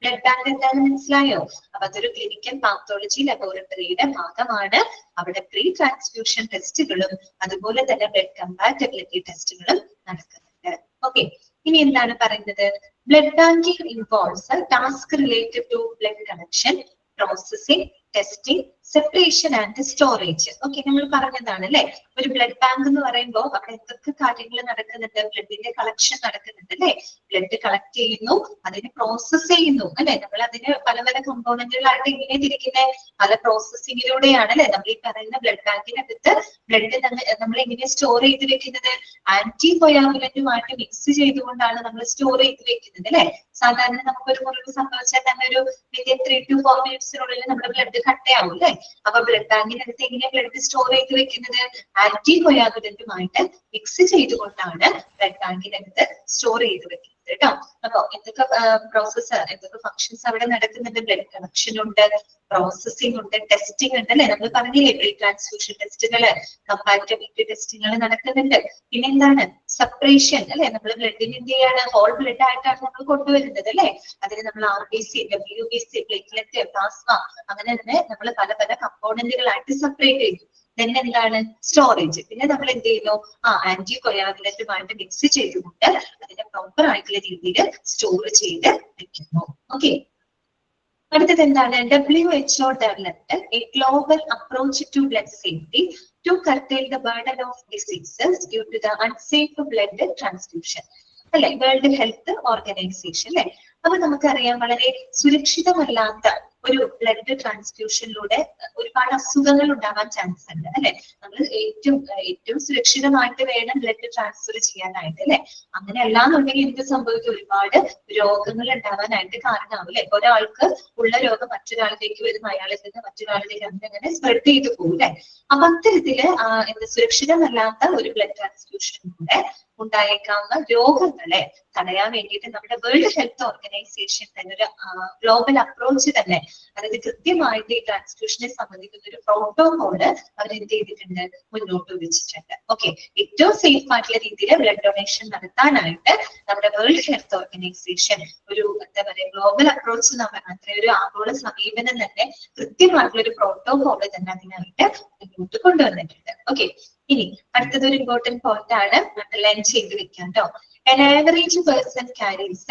ബ്ലഡ് ബാങ്ക് എന്താണെന്ന് മനസ്സിലായോ? അപ്പൊ അതൊരു ക്ലിനിക്കൽ പാത്തോളജി ലബോറട്ടറിയുടെ ഭാഗമാണ്. അവിടെ പ്രീ ട്രാൻസ്ഫ്യൂഷൻ ടെസ്റ്റുകളും അതുപോലെ തന്നെ ബ്ലഡ് കമ്പാറ്റബിലിറ്റി ടെസ്റ്റുകളും നടക്കുന്നുണ്ട്. ഓക്കെ. ഇനി എന്താണ് പറയുന്നത്? Blood banking involves task related to blood collection, processing, testing, separation and storage. Okay, നമ്മൾ പറഞ്ഞതാണ് അല്ലെ, ഒരു ബ്ലഡ് ബാങ്ക് എന്ന് പറയുമ്പോൾ അവിടെ എന്തൊക്കെ കാര്യങ്ങൾ നടക്കുന്നുണ്ട്, ബ്ലഡിന്റെ കളക്ഷൻ നടക്കുന്നുണ്ട് അല്ലെ, ബ്ലഡ് കളക്ട് ചെയ്യുന്നു, അതിനെ പ്രോസസ് ചെയ്യുന്നു അല്ലെ, നമ്മൾ അതിന് പല പല കമ്പോണന്റുകളായിട്ട് ഇങ്ങനെ തിരിക്കുന്ന പല പ്രോസസ്സിങ്ങിലൂടെയാണ് അല്ലെ നമ്മൾ ഈ പറയുന്ന ബ്ലഡ് ബാങ്കിനകത്ത് ബ്ലഡ് നമ്മൾ എങ്ങനെ സ്റ്റോർ ചെയ്ത് വെക്കുന്നത്, ആന്റി കൊയാഗുലന്റുമായിട്ട് മിക്സ് ചെയ്തുകൊണ്ടാണ് നമ്മൾ സ്റ്റോർ ചെയ്ത് വെക്കുന്നത് അല്ലെ. സാധാരണ നമുക്കൊരു മുറിവ് സംഭവിച്ചാൽ തന്നെ ഒരു 3 to 4 മിനിറ്റ്സിനുള്ളിൽ നമ്മുടെ ബ്ലഡ് കട്ടയാവും അല്ലെ. അപ്പൊ ബ്ലഡ് ബാങ്കിനകത്ത് എങ്ങനെ ബ്ലഡ് സ്റ്റോർ ചെയ്ത് വെക്കുന്നത്, ആന്റി കൊയാഗുലന്റുമായിട്ട് മിക്സ് ചെയ്തുകൊണ്ടാണ് ബ്ലഡ് ബാങ്കിനകത്ത് സ്റ്റോർ ചെയ്ത് വെക്കുന്നത് കേട്ടോ. അപ്പൊ എന്തൊക്കെ പ്രോസസ്സ്, എന്തൊക്കെ ഫങ്ഷൻസ് അവിടെ നടക്കുന്നുണ്ട്, ബ്ലഡ് കളക്ഷൻ ഉണ്ട്, പ്രോസസിംഗ് ഉണ്ട്, ടെസ്റ്റിംഗ് ഉണ്ട് അല്ലെ. നമ്മൾ പറഞ്ഞില്ലേ പ്രീ ട്രാൻസ്ഫ്യൂഷൻ ടെസ്റ്റുകള്, കമ്പാറ്റബിലിറ്റി ടെസ്റ്റുകൾ നടക്കുന്നുണ്ട്. പിന്നെ എന്താണ്, സെപ്പറേഷൻ അല്ലെ, നമ്മൾ ബ്ലഡിന് എന്ത് ചെയ്യാണ്, ഹോൾ ബ്ലഡ് ആയിട്ടാണ് നമ്മൾ കൊണ്ടുവരുന്നത് അല്ലെ. അതിന് നമ്മൾ RBC, WBC, പ്ലേറ്റ്ലെറ്റ്, പ്ലാസ്മ, അങ്ങനെ തന്നെ നമ്മൾ പല പല കമ്പോണന്റുകളായിട്ട് സെപ്പറേറ്റ് ചെയ്തു. then എന്താണ്, സ്റ്റോറേജ്. പിന്നെ നമ്മൾ എന്ത് ചെയ്യുന്നു, ആന്റി കൊയാഗുലന്റുമായിട്ട് മിക്സ് ചെയ്തുകൊണ്ട് അതിനെ പ്രോപ്പർ ആയിട്ടുള്ള രീതിയിൽ സ്റ്റോർ ചെയ്ത് വെക്കുന്നു. ഓക്കെ, അടുത്തത് എന്താണ്, WHO developed a global approach to blood safety to curtail the burden of diseases due to the unsafe blood transfusion അല്ലെ, വേൾഡ് ഹെൽത്ത് ഓർഗനൈസേഷൻ അല്ലെ. അപ്പൊ നമുക്കറിയാം വളരെ സുരക്ഷിതമല്ലാത്ത ഒരു ബ്ലഡ് ട്രാൻസ്ഫ്യൂഷനിലൂടെ ഒരുപാട് അസുഖങ്ങൾ ഉണ്ടാവാൻ ചാൻസ് ഉണ്ട് അല്ലെ. നമ്മൾ ഏറ്റവും സുരക്ഷിതമായിട്ട് വേണം ബ്ലഡ് ട്രാൻസ്ഫർ ചെയ്യാനായിട്ട് അല്ലെ. അങ്ങനെ അല്ലാന്നുണ്ടെങ്കിൽ എന്ത് സംഭവിക്കും, ഒരുപാട് രോഗങ്ങൾ ഉണ്ടാവാനായിട്ട് കാരണമാവും അല്ലെ. ഒരാൾക്ക് ഉള്ള രോഗം മറ്റൊരാളിലേക്ക് വരും, അയാളിൽ നിന്ന് മറ്റൊരാളിലേക്ക് അങ്ങനെ സ്പ്രെഡ് ചെയ്തു പോകും അല്ലെ. അപ്പൊ അത്തരത്തില് സുരക്ഷിതമല്ലാത്ത ഒരു ബ്ലഡ് ട്രാൻസ്ഫ്യൂഷനിലൂടെ ഉണ്ടായേക്കാവുന്ന രോഗങ്ങളെ തടയാൻ വേണ്ടിയിട്ട് നമ്മുടെ വേൾഡ് ഹെൽത്ത് ഓർഗനൈസേഷൻ തന്നെ ഒരു ഗ്ലോബൽ അപ്രോച്ച് തന്നെ, അതായത് കൃത്യമായിട്ട് ഈ ട്രാൻസ്ഫ്യൂഷനെ സംബന്ധിക്കുന്ന ഒരു പ്രോട്ടോകോള് അവരെന്ത് ചെയ്തിട്ടുണ്ട്, മുന്നോട്ട് വെച്ചിട്ടുണ്ട്. ഓക്കെ, ഏറ്റവും സേഫ് ആയിട്ടുള്ള രീതിയിൽ ബ്ലഡ് ഡൊണേഷൻ നടത്താനായിട്ട് നമ്മുടെ വേൾഡ് ഹെൽത്ത് ഓർഗനൈസേഷൻ ഒരു എന്താ പറയുക ഗ്ലോബൽ അപ്രോച്ച് അത്രയും ഒരു ആഗോള സമീപനം തന്നെ കൃത്യമായിട്ടുള്ള ഒരു പ്രോട്ടോകോള് തന്നെ അതിനായിട്ട് മുന്നോട്ട് കൊണ്ടുവന്നിട്ടുണ്ട്. ഓക്കെ, ഇനി അടുത്തതൊരു ഇമ്പോർട്ടന്റ് പോയിന്റ് ആണ്, അണ്ടർലൈൻ ചെയ്ത് വെക്കാം കേട്ടോ. An average person carries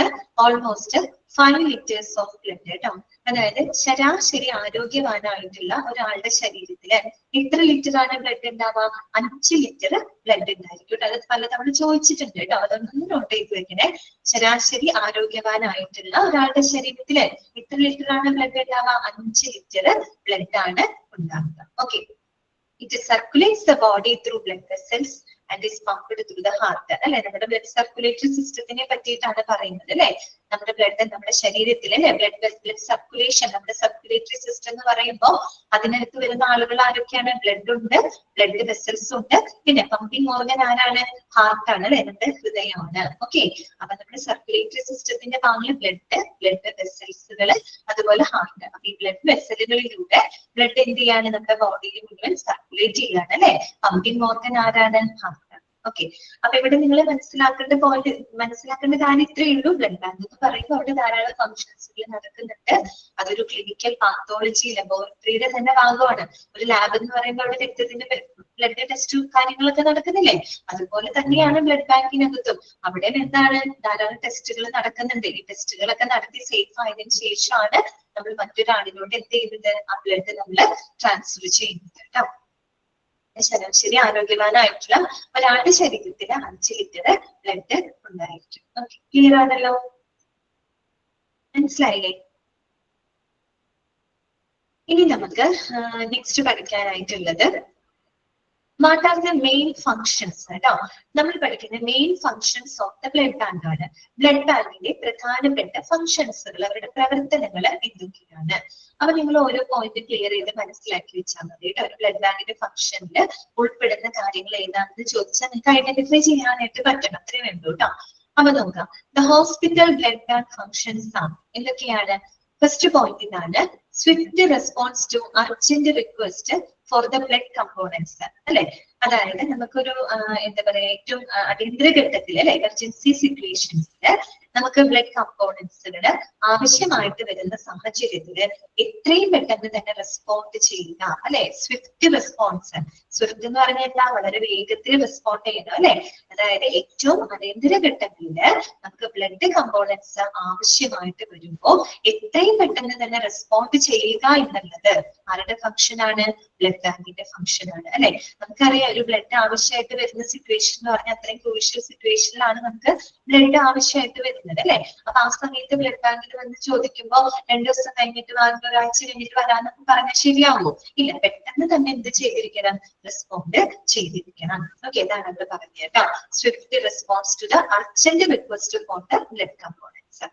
almost 5 liters of blood കേട്ടോ. അതായത് ശരാശരി ആരോഗ്യവാനായിട്ടുള്ള ഒരാളുടെ ശരീരത്തില് എത്ര ലിറ്റർ ആണ് ബ്ലഡ് ഉണ്ടാവുക, 5 ലിറ്റർ ബ്ലഡ് ഉണ്ടായിരിക്കും. അത് പലതവണ ചോദിച്ചിട്ടുണ്ട് കേട്ടോ, അതൊന്നും നോട്ട് ചെയ്ത് വെക്കണേ. ശരാശരി ആരോഗ്യവാനായിട്ടുള്ള ഒരാളുടെ ശരീരത്തില് എത്ര ലിറ്റർ ആണ് ബ്ലഡ് ഉണ്ടാവുക, 5 ലിറ്റർ ബ്ലഡ് ആണ് ഉണ്ടാവുക. Okay, it circulates the body through blood vessels and is pumped through the heart അല്ലെ. നമ്മുടെ ബ്ലഡ് സർക്കുലേറ്ററി സിസ്റ്റത്തിനെ പറ്റിയിട്ടാണ് പറയുന്നത് അല്ലെ. നമ്മുടെ ബ്ലഡ് നമ്മുടെ ശരീരത്തിൽ അല്ലെ, ബ്ലഡ് സർക്കുലേഷൻ, നമ്മുടെ സർക്കുലേറ്ററി സിസ്റ്റം എന്ന് പറയുമ്പോൾ അതിനകത്ത് വരുന്ന ആളുകൾ ആരൊക്കെയാണ്, ബ്ലഡ് ഉണ്ട്, ബ്ലഡ് വെസൽസ് ഉണ്ട്, പിന്നെ പമ്പിങ് ഓർഗൻ ആരാണ്, ഹാർട്ട് ആണ് അല്ലെ, നമ്മുടെ ഹൃദയമാണ്. ഓക്കെ, അപ്പൊ നമ്മുടെ സർക്കുലേറ്ററി സിസ്റ്റത്തിന്റെ ഭാഗങ്ങൾ ബ്ലഡ് വെസൽസുകള്, അതുപോലെ ഹാർട്ട്. അപ്പൊ ഈ ബ്ലഡ് വെസലുകളിലൂടെ ബ്ലഡ് എന്ത് ചെയ്യാണ്, നമ്മുടെ ബോഡിയിൽ മുഴുവൻ സർക്കുലേറ്റ് ചെയ്യാണ് അല്ലെ. പമ്പിങ് ഓർഗൻ ആരാണ്, ഹാർട്ട്. ഓക്കെ, അപ്പൊ ഇവിടെ നിങ്ങൾ മനസ്സിലാക്കേണ്ട കാര്യം ഇത്രയേ ഉള്ളൂ. ബ്ലഡ് ബാങ്ക് എന്ന് പറയുമ്പോൾ അവിടെ ധാരാളം ഫംഗ്ഷൻസുകൾ നടക്കുന്നുണ്ട്. അതൊരു ക്ലിനിക്കൽ പാത്തോളജി ലബോറട്ടറിയുടെ തന്നെ ഭാഗമാണ്. ഒരു ലാബ് എന്ന് പറയുമ്പോൾ അവിടെ രക്തത്തിന്റെ ബ്ലഡ് ടെസ്റ്റ് കാര്യങ്ങളൊക്കെ നടക്കുന്നില്ലേ, അതുപോലെ തന്നെയാണ് ബ്ലഡ് ബാങ്കിനകത്തും. അവിടെ എന്താണ്, ധാരാളം ടെസ്റ്റുകൾ നടക്കുന്നുണ്ട്. ഈ ടെസ്റ്റുകളൊക്കെ നടത്തി സേഫ് ആയതിനു ശേഷമാണ് നമ്മൾ മറ്റൊരാളിനോട് എന്ത് ചെയ്യുന്നത്, ആ ബ്ലഡ് നമ്മൾ ട്രാൻസ്ഫർ ചെയ്യുന്നത് കേട്ടോ. ശരാശരി ആരോഗ്യവാനായിട്ടുള്ള ഒരാളുടെ ശരീരത്തിൽ 5 ലിറ്റർ ബ്ലഡ് ഉണ്ടായിരിക്കും. ഓക്കെ, ക്ലിയർ ആണല്ലോ, മനസ്സിലായില്ലേ? ഇനി നമുക്ക് നെക്സ്റ്റ് പഠിക്കാനായിട്ടുള്ളത് what are the main functions കേട്ടോ. നമ്മൾ പഠിക്കുന്ന main functions of the blood bank ആണ്. ബ്ലഡ് ബാങ്കിന്റെ പ്രധാനപ്പെട്ട ഫങ്ഷൻസുകൾ, അവരുടെ പ്രവർത്തനങ്ങൾ എന്തൊക്കെയാണ്. അപ്പൊ നിങ്ങൾ ഓരോ പോയിന്റ് ക്ലിയർ ചെയ്ത് മനസ്സിലാക്കി വെച്ചാൽ മതി കേട്ടോ. ഒരു ബ്ലഡ് ബാങ്കിന്റെ ഫംഗ്ഷനിൽ ഉൾപ്പെടുന്ന കാര്യങ്ങൾ ഏതാണെന്ന് ചോദിച്ചാൽ നിങ്ങൾക്ക് ഐഡന്റിഫൈ ചെയ്യാനായിട്ട് പറ്റണം, അത്രയും വേണ്ടു കേട്ടോ. അപ്പൊ നോക്കാം, the hospital blood bank functions ആണ് എന്തൊക്കെയാണ്. ഫസ്റ്റ് പോയിന്റ് ഇതാണ്, swift response to urgent request for the blood components അല്ലെ. അതായത് നമുക്കൊരു എന്താ പറയാ, ഏറ്റവും അടിയന്തര ഘട്ടത്തിൽ അല്ലെ, എമർജൻസി സിറ്റുവേഷൻസിൽ നമുക്ക് ബ്ലഡ് കമ്പോണൻസുകൾ ആവശ്യമായിട്ട് വരുന്ന സാഹചര്യത്തിൽ എത്രയും പെട്ടെന്ന് തന്നെ റെസ്പോണ്ട് ചെയ്യുക അല്ലെ. Swift response. സ്വിഫ്റ്റ് എന്ന് പറഞ്ഞാൽ എന്താ? വളരെ വേഗത്തിൽ റെസ്പോണ്ട് ചെയ്യണം അല്ലെ. അതായത് ഏറ്റവും അടിയന്തര ഘട്ടങ്ങളിൽ നമുക്ക് ബ്ലഡ് കമ്പോണൻസ് ആവശ്യമായിട്ട് വരുമ്പോൾ എത്രയും പെട്ടെന്ന് തന്നെ റെസ്പോണ്ട് ചെയ്യുക എന്നുള്ളത് ആരുടെ ഫംഗ്ഷൻ ആണ്? ബ്ലഡ് ബാങ്കിന്റെ ഫംഗ്ഷൻ ആണ് അല്ലെ. നമുക്കറിയാം ഒരു ബ്ലഡ് ആവശ്യമായിട്ട് വരുന്ന സിറ്റുവേഷൻ എന്ന് പറഞ്ഞാൽ അത്രയും ക്രൂഷ്യൽ സിറ്റുവേഷനിലാണ് നമുക്ക് ബ്ലഡ് ആവശ്യമായിട്ട് വരുന്നത് അല്ലെ. അപ്പൊ ആ സമയത്ത് ബ്ലഡ് ബാങ്കിൽ വന്ന് ചോദിക്കുമ്പോൾ 2 ദിവസം കഴിഞ്ഞിട്ട് ഒരാഴ്ച കഴിഞ്ഞിട്ട് വരാന്നൊക്കെ പറഞ്ഞാൽ ശരിയാവുമോ? ഇല്ല, പെട്ടെന്ന് തന്നെ എന്ത് ചെയ്തിരിക്കണം? റെസ്പോണ്ട് ചെയ്തിരിക്കണം. ഓക്കെ, ഇതാണ് അവിടെ പറഞ്ഞത് കേട്ടോ. Swift response to the urgent request for the blood components.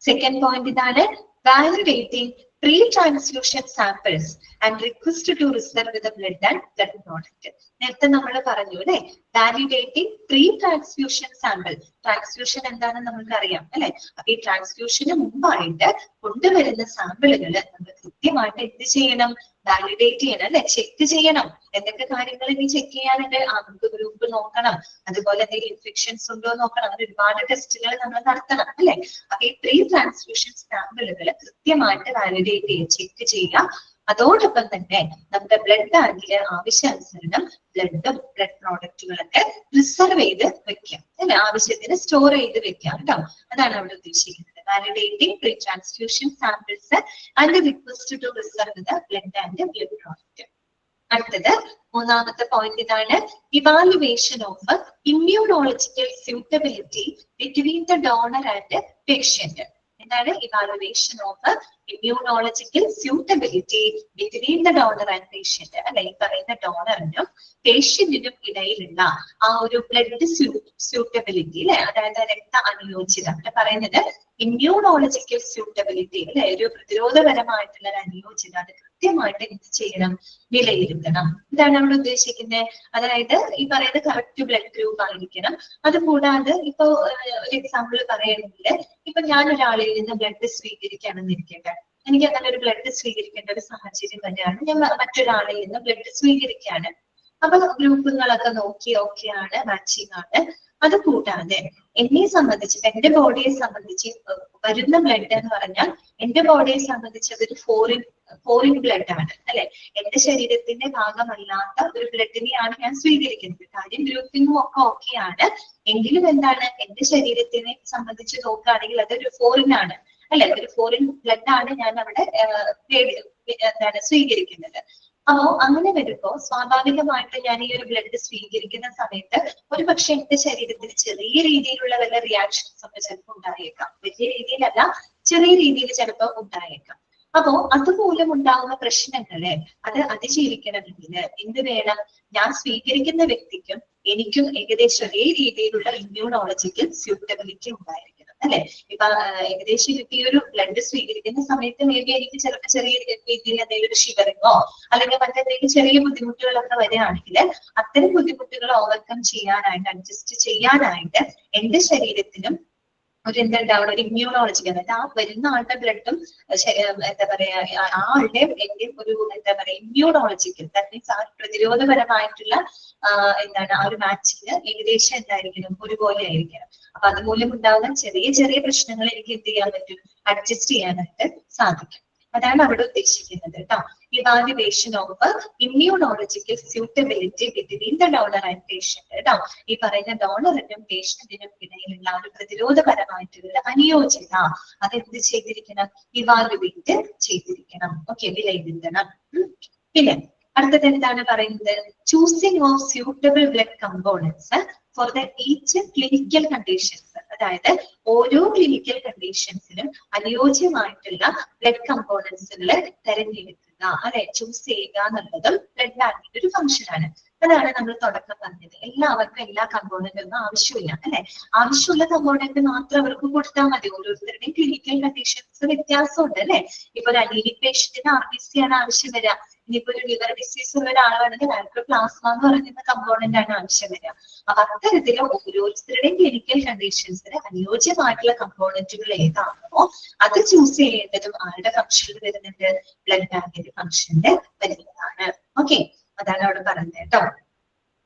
Second point ഇതാണ്, validating pre-transfusion samples and request to reserve the blood and blood product. നേരത്തെ നമ്മൾ പറഞ്ഞു അല്ലെ, validating pre transfusion sample. Transfusion എന്താണെന്ന് നമുക്കറിയാം അല്ലെ. അപ്പൊ ഈ ട്രാൻസ്ഫ്യൂഷന് മുമ്പായിട്ട് കൊണ്ടുവരുന്ന സാമ്പിളുകൾ നമ്മൾ കൃത്യമായിട്ട് എന്ത് ചെയ്യണം? വാലിഡേറ്റ് ചെയ്യണം അല്ലെ, ചെക്ക് ചെയ്യണം. എന്തൊക്കെ കാര്യങ്ങൾ ഇനി ചെക്ക് ചെയ്യാനുണ്ട്? നമുക്ക് ഗ്രൂപ്പ് നോക്കണം, അതുപോലെ എന്തെങ്കിലും ഇൻഫെക്ഷൻസ് ഉണ്ടോ നോക്കണം, അങ്ങനെ ഒരുപാട് ടെസ്റ്റുകൾ നമ്മൾ നടത്തണം അല്ലെ. അപ്പൊ ഈ പ്രീ ട്രാൻസ്ഫ്യൂഷൻ സാമ്പിളുകൾ കൃത്യമായിട്ട് വാലിഡേറ്റ് ചെയ്യുക, ചെക്ക് ചെയ്യുക. അതോടൊപ്പം തന്നെ നമ്മുടെ ബ്ലഡ് ബാങ്കില് ആവശ്യാനുസരണം ബ്ലഡും ബ്ലഡ് പ്രോഡക്റ്റുകളൊക്കെ റിസർവ് ചെയ്ത് വെക്കാം അല്ലെ, ആവശ്യത്തിന് സ്റ്റോർ ചെയ്ത് വെക്കാം കേട്ടോ. അതാണ് അവിടെ ഉദ്ദേശിക്കുന്നത്. Validating pre transfusion samples and request to reserve the blood and blood product. അടുത്തത് മൂന്നാമത്തെ പോയിന്റ് ഇതാണ്, evaluation of immunological suitability between the donor and patient. എന്താണ് evaluation of immunological suitability between the donor and patient അല്ലെ. ഈ പറയുന്ന ഡോണറിനും പേഷ്യന്റിനും ഇടയിലുള്ള ആ ഒരു ബ്ലഡ് സ്യൂട്ടബിലിറ്റി അല്ലെ, അതായത് രക്ത അനുയോജ്യത. അവിടെ പറയുന്നത് ഇമ്മ്യൂണോളജിക്കൽ സ്യൂട്ടബിലിറ്റി അല്ലെ, ഒരു പ്രതിരോധപരമായിട്ടുള്ള ഒരു അനുയോജ്യത അത് കൃത്യമായിട്ട് എന്ത് ചെയ്യണം? വിലയിരുത്തണം. ഇതാണ് അവിടെ ഉദ്ദേശിക്കുന്നത്. അതായത് ഈ പറയുന്ന കറക്റ്റ് ബ്ലഡ് ഗ്രൂപ്പ് ആയിരിക്കണം. അതുകൂടാതെ ഇപ്പൊ ഒരു എക്സാമ്പിൾ പറയുകയാണെങ്കിൽ, ഇപ്പൊ ഞാൻ ഒരാളിൽ നിന്ന് ബ്ലഡ് സ്വീകരിക്കുകയാണെന്ന് ഇരിക്കട്ടെ. എനിക്ക് അങ്ങനെ ഒരു ബ്ലഡ് സ്വീകരിക്കേണ്ട ഒരു സാഹചര്യം തന്നെയാണ്. ഞാൻ മറ്റൊരാളിൽ നിന്ന് ബ്ലഡ് സ്വീകരിക്കുകയാണ്. അപ്പൊ ഗ്രൂപ്പുകളൊക്കെ നോക്കി ഓക്കെയാണ്, മാച്ചിങ് ആണ്. അത് കൂടാതെ എന്നെ സംബന്ധിച്ച്, എന്റെ ബോഡിയെ സംബന്ധിച്ച് വരുന്ന ബ്ലഡ് എന്ന് പറഞ്ഞാൽ എന്റെ ബോഡിയെ സംബന്ധിച്ച് അതൊരു ഫോറിൻ ബ്ലഡ് ആണ് അല്ലെ. എന്റെ ശരീരത്തിന്റെ ഭാഗമല്ലാത്ത ഒരു ബ്ലഡിനെയാണ് ഞാൻ സ്വീകരിക്കുന്നത്. കാര്യം ഗ്രൂപ്പിങ്ങും ഒക്കെ ഓക്കെയാണ്. എങ്കിലും എന്താണ്, എന്റെ ശരീരത്തിനെ സംബന്ധിച്ച് നോക്കുകയാണെങ്കിൽ അതൊരു ഫോറിൻ ആണ് അല്ലെ, ഒരു ഫോറിൻ ബ്ലഡ് ആണ് ഞാൻ അവിടെ എന്താണ് സ്വീകരിക്കുന്നത്. അപ്പോ അങ്ങനെ വരുമ്പോ സ്വാഭാവികമായിട്ട് ഞാൻ ഈ ഒരു ബ്ലഡ് സ്വീകരിക്കുന്ന സമയത്ത് ഒരു പക്ഷെ എന്റെ ശരീരത്തിൽ ചെറിയ രീതിയിലുള്ള വല്ല റിയാക്ഷൻസ് ഒക്കെ ചിലപ്പോൾ ഉണ്ടായേക്കാം. വലിയ രീതിയിലല്ല, ചെറിയ രീതിയിൽ ചിലപ്പോൾ ഉണ്ടായേക്കാം. അപ്പോ അതുമൂലം ഉണ്ടാകുന്ന പ്രശ്നങ്ങളെ അത് അതിജീവിക്കണമെങ്കിൽ എന്ത് വേണം? ഞാൻ സ്വീകരിക്കുന്ന വ്യക്തിക്കും എനിക്കും ഏകദേശം ഒരേ രീതിയിലുള്ള ഇമ്മ്യൂണോളജിക്കൽ സ്യൂട്ടബിലിറ്റി ഉണ്ടായിരിക്കണം അല്ലെ. ഇപ്പൊ ഏകദേശം ഈ ഒരു ബ്ലഡ് സ്വീകരിക്കുന്ന സമയത്ത് മേ ബി എനിക്ക് ചിലപ്പോൾ ചെറിയ രീതിയിൽ എന്തെങ്കിലും ഒരു ഷിവറിങ്ങോ അല്ലെങ്കിൽ മറ്റെന്തെങ്കിലും ചെറിയ ബുദ്ധിമുട്ടുകളൊക്കെ വരികയാണെങ്കിൽ അത്തരം ബുദ്ധിമുട്ടുകൾ ഓവർകം ചെയ്യാനായിട്ട്, അഡ്ജസ്റ്റ് ചെയ്യാനായിട്ട് എന്റെ ശരീരത്തിനും ഒരു എന്തുണ്ടാവണം? ഒരു ഇമ്മ്യൂണോളജിക്ക്, അതായത് ആ വരുന്ന ആളുടെ ബ്ലഡും എന്താ പറയാ ആ ആളുടെ എന്റെ ഒരു എന്താ പറയാ ഇമ്മ്യൂണോളജിക്കൽ, ദാറ്റ് മീൻസ് ആ പ്രതിരോധപരമായിട്ടുള്ള എന്താണ് ആ ഒരു മാച്ചിന് ഏകദേശം എന്തായിരിക്കണം? ഒരുപോലെ ആയിരിക്കണം. അപ്പൊ അതുമൂലം ഉണ്ടാകുന്ന ചെറിയ ചെറിയ പ്രശ്നങ്ങൾ എനിക്ക് എന്ത് ചെയ്യാൻ പറ്റും? അഡ്ജസ്റ്റ് ചെയ്യാനായിട്ട് സാധിക്കും. അതാണ് അവിടെ ഉദ്ദേശിക്കുന്നത് കേട്ടോ. Evaluation of immunological suitability between the donor and patient കേട്ടോ. ഈ പറയുന്ന ഡോണറിനും പേഷ്യന്റിനും ഇടയിലുള്ള ഒരു പ്രതിരോധപരമായിട്ടുള്ള അനുയോജ്യത അതെന്ത് ചെയ്തിരിക്കണം? ഇവാലുവേറ്റ് ചെയ്തിരിക്കണം. ഓക്കെ, വിലയിരുത്തണം. പിന്നെ അടുത്തത് എന്താണ് പറയുന്നത്? Choosing of suitable blood components for the each clinical conditions. അതായത് ഓരോ ക്ലിനിക്കൽ കണ്ടീഷൻസിനും അനുയോജ്യമായിട്ടുള്ള ബ്ലഡ് കമ്പോണൻസുകൾ തെരഞ്ഞെടുക്കുക അല്ലെ, ചൂസ് ചെയ്യുക എന്നുള്ളതും ബ്ലഡ് ബാങ്കിന്റെ ഒരു ഫംഗ്ഷൻ ആണ്. അതാണ് നമ്മൾ തുടക്കം പറഞ്ഞത്. എല്ലാവർക്കും എല്ലാ കമ്പോണന്റും ഒന്നും ആവശ്യമില്ല അല്ലെ. ആവശ്യമുള്ള കമ്പോണന്റ് മാത്രം അവർക്ക് കൊടുത്താൽ മതി. ഓരോരുത്തരുടെയും ക്ലിനിക്കൽ കണ്ടീഷൻസ് വ്യത്യാസമുണ്ട് അല്ലെ. ഇപ്പൊ ഒരു അനീമിക് പേഷ്യന്റിന് RBC ആണ് ആവശ്യം വരിക. ഇനിയിപ്പോ ഒരു ലിവർ ഡിസീസ് ഉള്ള ഒരാളാണെങ്കിൽ അയാൾക്ക് പ്ലാസ്മ എന്ന് പറയുന്ന കമ്പോണന്റ് ആണ് ആവശ്യം വരിക. അപ്പൊ അത്തരത്തില് ഓരോരുത്തരുടെയും ക്ലിനിക്കൽ കണ്ടീഷൻസിന് അനുയോജ്യമായിട്ടുള്ള കമ്പോണന്റുകൾ ഏതാണോ അത് ചൂസ് ചെയ്യേണ്ടതും ആരുടെ ഫംഗ്ഷനിൽ വരുന്നുണ്ട്? ബ്ലഡ് ബാങ്കിന്റെ ഫംഗ്ഷന്റെ വരുന്നതാണ്. ഓക്കെ, അതാണ് അവിടെ പറഞ്ഞത് കേട്ടോ.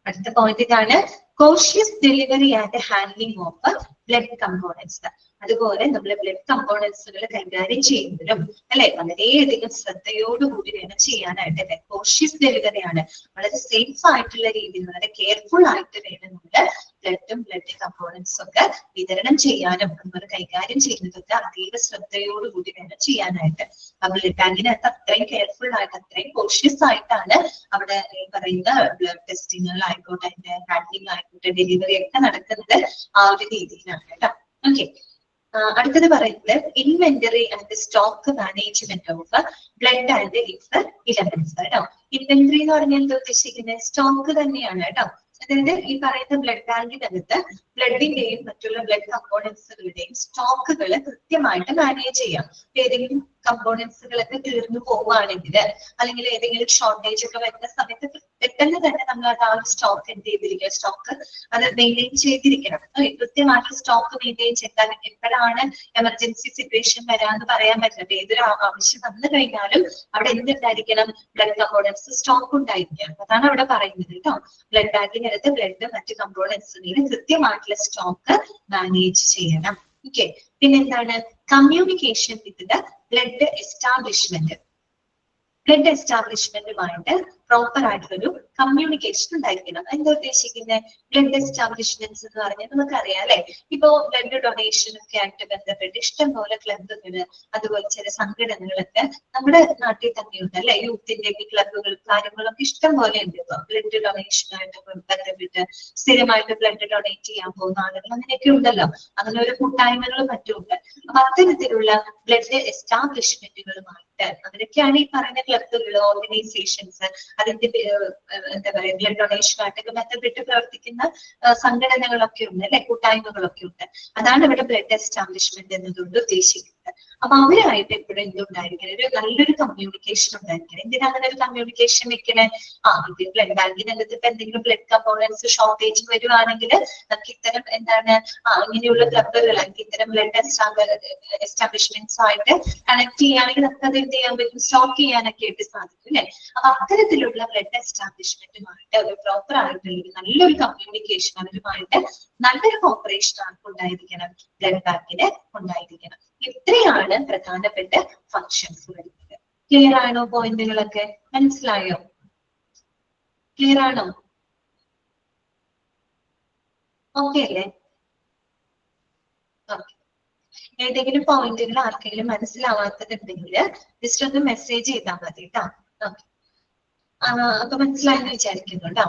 അടുത്ത പോയിന്റ് ഇതാണ്, cautious delivery and handling of blood components. അതുപോലെ നമ്മൾ ബ്ലഡ് കമ്പോണൻസുകൾ കൈകാര്യം ചെയ്യുമ്പോഴും അല്ലെ വളരെയധികം ശ്രദ്ധയോടുകൂടി വേണം ചെയ്യാനായിട്ട്. അല്ലെ കോഷ്യസ് ഡെലിവറിയാണ്, വളരെ സേഫ് ആയിട്ടുള്ള രീതിയിൽ വളരെ കെയർഫുൾ ആയിട്ട് വേണം നമ്മൾ ബ്ലഡ് കമ്പോണൻസ് ഒക്കെ വിതരണം ചെയ്യാനും അതുപോലെ കൈകാര്യം ചെയ്യുന്നതൊക്കെ അതീവ ശ്രദ്ധയോടുകൂടി വേണം ചെയ്യാനായിട്ട്. ബ്ലഡ് ബാങ്കിനകത്ത് അത്രയും കെയർഫുൾ ആയിട്ട് അത്രയും കോഷ്യസ് ആയിട്ടാണ് അവിടെ ഈ പറയുന്ന ബ്ലഡ് ടെസ്റ്റിങ്ങുകളായിക്കോട്ടെ അതിന്റെ ഹാൻഡ്ലിംഗ് ആയിക്കോട്ടെ ഡെലിവറി ഒക്കെ നടക്കുന്നത് ആ ഒരു രീതിയിലാണ് കേട്ടോ. ഓക്കെ, അടുത്തത് പറയുന്നത് inventory and stock management of blood and it's elements കേട്ടോ. ഇൻവെന്ററി എന്ന് പറഞ്ഞാൽ എന്താ ഉദ്ദേശിക്കുന്നത്? സ്റ്റോക്ക് തന്നെയാണ് കേട്ടോ. അതായത് ഈ പറയുന്ന ബ്ലഡ് ബാങ്കിനകത്ത് ബ്ലഡിന്റെയും മറ്റുള്ള ബ്ലഡ് കമ്പോണൻസുകളുടെയും സ്റ്റോക്കുകൾ കൃത്യമായിട്ട് മാനേജ് ചെയ്യാം. ഏതെങ്കിലും കമ്പോണൻസുകളൊക്കെ തീർന്നു പോവുകയാണെങ്കിൽ അല്ലെങ്കിൽ ഏതെങ്കിലും ഷോർട്ടേജ് ഒക്കെ വരുന്ന സമയത്ത് പെട്ടെന്ന് തന്നെ നമ്മൾ അത് ആ ഒരു സ്റ്റോക്ക് എന്ത് ചെയ്തിരിക്കുക, സ്റ്റോക്ക് അത് മെയിൻറ്റെയിൻ ചെയ്തിരിക്കണം. കൃത്യമായിട്ട് സ്റ്റോക്ക് മെയിൻറ്റെയിൻ ചെയ്താൽ എപ്പോഴാണ് എമർജൻസി സിറ്റുവേഷൻ വരാന്ന് പറയാൻ പറ്റില്ല. ഏതൊരു ആവശ്യം വന്നു കഴിഞ്ഞാലും അവിടെ എന്തുണ്ടായിരിക്കണം? ബ്ലഡ് കമ്പോണൻസ് സ്റ്റോക്ക് ഉണ്ടായിരിക്കണം. അതാണ് അവിടെ പറയുന്നത് കേട്ടോ. ബ്ലഡ് ബാങ്കിനകത്ത് ബ്ലഡ് മറ്റ് കമ്പോണൻസിന് കൃത്യമായിട്ടുള്ള സ്റ്റോക്ക് മാനേജ് ചെയ്യണം. ഓക്കെ, പിന്നെന്താണ്? Communication with the blood establishment. Blood എസ്റ്റാബ്ലിഷ്മെന്റുമായിട്ട് പ്രോപ്പർ ആയിട്ടൊരു കമ്മ്യൂണിക്കേഷൻ ഉണ്ടായിരിക്കണം. എന്താ ഉദ്ദേശിക്കുന്നത്? ബ്ലഡ് എസ്റ്റാബ്ലിഷ്മെന്റ്സ് എന്ന് പറഞ്ഞാൽ നമുക്കറിയാം അല്ലെ, ഇപ്പോ ബ്ലഡ് ഡൊണേഷൻ ഒക്കെ ആയിട്ട് ബന്ധപ്പെട്ട് ഇഷ്ടംപോലെ ക്ലബുകള് അതുപോലെ ചില സംഘടനകളൊക്കെ നമ്മുടെ നാട്ടിൽ തന്നെയുണ്ട് അല്ലെ. യൂത്തിന്റെ ക്ലബുകൾ കാര്യങ്ങളൊക്കെ ഇഷ്ടം പോലെ ഉണ്ട്. ഇപ്പൊ ബ്ലഡ് ഡൊണേഷനായിട്ട് ബന്ധപ്പെട്ട് സ്ഥിരമായിട്ട് ബ്ലഡ് ഡൊണേറ്റ് ചെയ്യാൻ പോകുന്ന ആളുകൾ അങ്ങനെയൊക്കെ ഉണ്ടല്ലോ. അങ്ങനെ ഒരു കൂട്ടായ്മകളും മറ്റുമുണ്ട്. അപ്പൊ അത്തരത്തിലുള്ള ബ്ലഡ് എസ്റ്റാബ്ലിഷ്മെന്റുകളുമായിട്ട് അവരൊക്കെയാണ് ഈ പറയുന്ന ക്ലബുകൾ, ഓർഗനൈസേഷൻസ്, അതിന്റെ എന്താ പറയുക ബ്ലഡ് ഡൊണേഷനായിട്ടൊക്കെ ബന്ധപ്പെട്ട് പ്രവർത്തിക്കുന്ന സംഘടനകളൊക്കെ ഉണ്ട് അല്ലെ, കൂട്ടായ്മകളൊക്കെ ഉണ്ട്. അതാണ് ഇവിടെ ബ്ലഡ് എസ്റ്റാബ്ലിഷ്മെന്റ് എന്നതുകൊണ്ട് ഉദ്ദേശിക്കുന്നത്. അപ്പൊ അവരായിട്ട് എപ്പോഴും എന്തുണ്ടായിരിക്കണം? ഒരു നല്ലൊരു കമ്മ്യൂണിക്കേഷൻ ഉണ്ടായിരിക്കണം. എന്തിനാ അങ്ങനെ ഒരു കമ്മ്യൂണിക്കേഷൻ വെക്കണേ? ഇത് ബ്ലഡ് ബാങ്കിനകത്ത് ഇപ്പൊ എന്തെങ്കിലും ബ്ലഡ് കമ്പോണൻസ് ഷോർട്ടേജ് വരുവാണെങ്കിൽ നമുക്ക് ഇത്തരം എന്താണ് ഇങ്ങനെയുള്ള ക്ലബുകൾ അല്ലെങ്കിൽ ഇത്തരം ബ്ലഡ് എസ്റ്റാബ്ലിഷ്മെന്റ്സ് ആയിട്ട് കണക്ട് ചെയ്യുകയാണെങ്കിൽ നമുക്ക് അത് എന്ത് ചെയ്യാൻ പറ്റും? സ്റ്റോക്ക് ചെയ്യാനൊക്കെ ആയിട്ട് സാധിക്കും അല്ലെ. അപ്പൊ അത്തരത്തിലുള്ള ബ്ലഡ് എസ്റ്റാബ്ലിഷ്മെന്റുമായിട്ട് ഒരു പ്രോപ്പർ ആയിട്ടുള്ള നല്ലൊരു കമ്മ്യൂണിക്കേഷൻ അവരുമായിട്ട് നല്ലൊരു കോപ്പറേഷൻ ആർക്ക് ഉണ്ടായിരിക്കണം? ബ്ലഡ് ബാങ്കിന് ഉണ്ടായിരിക്കണം. ഇത്രയാണ് പ്രധാനപ്പെട്ട ഫങ്ഷൻസ് വരുന്നത്. ക്ലിയർ ആണോ? പോയിന്റുകളൊക്കെ മനസ്സിലായോ? ക്ലിയർ ആണോ? ഓക്കെ അല്ലേ? ഓക്കെ, ഏതെങ്കിലും പോയിന്റുകൾ ആർക്കെങ്കിലും മനസ്സിലാവാത്തതുണ്ടെങ്കിൽ ജസ്റ്റ് ഒന്ന് മെസ്സേജ് ചെയ്താൽ മതി കേട്ടോ. ഓക്കെ, അപ്പൊ മനസ്സിലായെന്ന് വിചാരിക്കുന്നു കേട്ടോ.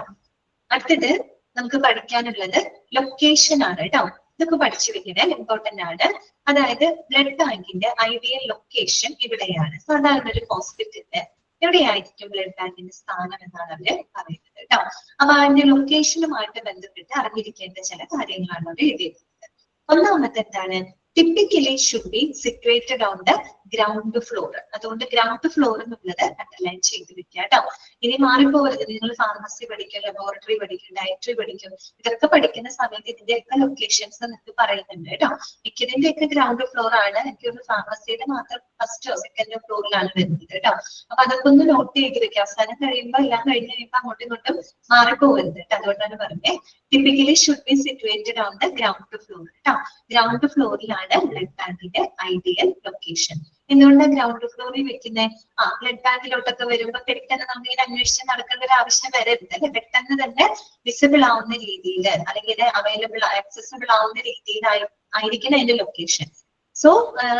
അടുത്തത് നമുക്ക് പഠിക്കാനുള്ളത് ലൊക്കേഷൻ ആണ് കേട്ടോ. ഇതൊക്കെ പഠിച്ചു വെക്കുന്നത് ഇമ്പോർട്ടന്റ് ആണ്. അതായത് ബ്ലഡ് ബാങ്കിന്റെ ഐഡിയൽ ലൊക്കേഷൻ ഇവിടെയാണ്. സാധാരണ ഒരു ഹോസ്പിറ്റലില് എവിടെയായിരിക്കും ബ്ലഡ് ബാങ്കിന്റെ സ്ഥാനം എന്നാണ് അവര് പറയുന്നത് കേട്ടോ. അപ്പൊ അതിന്റെ ലൊക്കേഷനുമായിട്ട് ബന്ധപ്പെട്ട് അറിഞ്ഞിരിക്കേണ്ട ചില കാര്യങ്ങളാണ് അവിടെ എഴുതിയിരിക്കുന്നത്. ഒന്നാമത്തെ എന്താണ്? typically should be situated on the ground floor. അതുകൊണ്ട് ഗ്രൗണ്ട് ഫ്ലോർ എന്നുള്ളത് അണ്ടർലൈൻ ചെയ്ത് വെക്കുക കേട്ടോ. ഇനി മാറിപ്പോകരുത്. നിങ്ങൾ ഫാർമസി പഠിക്കും, ലബോറട്ടറി പഠിക്കും, ഡയറ്ററി പഠിക്കും, ഇതൊക്കെ പഠിക്കുന്ന സമയത്ത് ഇതിന്റെയൊക്കെ ലൊക്കേഷൻസ് നിങ്ങൾക്ക് പറയുന്നുണ്ട് കേട്ടോ. മിക്കതിന്റെ ഒക്കെ ഗ്രൗണ്ട് ഫ്ലോർ ആണ്. എനിക്കൊരു ഫാർമസിയുടെ മാത്രം ഫസ്റ്റോ സെക്കൻഡോ ഫ്ലോറിലാണ് വരുന്നത് കേട്ടോ. അപ്പൊ അതൊക്കെ ഒന്ന് നോട്ട് ചെയ്ത് വെക്കുക. അവസാനം കഴിയുമ്പോൾ എല്ലാം കഴിഞ്ഞ് കഴിയുമ്പോൾ അങ്ങോട്ടും ഇങ്ങോട്ടും മാറിപ്പോകരുത് കേട്ടോ. അതുകൊണ്ടാണ് പറഞ്ഞത് typically should be situated on the ground floor കേട്ടോ. ഗ്രൗണ്ട് ഫ്ലോറിലാണ് ബ്ലഡ് ബാങ്കിന്റെ ഐഡിയൽ ലൊക്കേഷൻ. എന്തുകൊണ്ടാണ് ഗ്രൗണ്ട് ഫ്ലോറിൽ വെക്കുന്നത്? ബ്ലഡ് ബാങ്കിലോട്ടൊക്കെ വരുമ്പോൾ പെട്ടെന്ന് നമുക്ക് ഇങ്ങനെ അന്വേഷിച്ച് നടക്കേണ്ട ഒരു ആവശ്യം വരരുത് അല്ലെ. പെട്ടെന്ന് തന്നെ വിസിബിൾ ആവുന്ന രീതിയിൽ അല്ലെങ്കിൽ അവൈലബിൾ ആക്സസിബിൾ ആവുന്ന രീതിയിലായിരിക്കണം അതിന്റെ ലൊക്കേഷൻ. സോ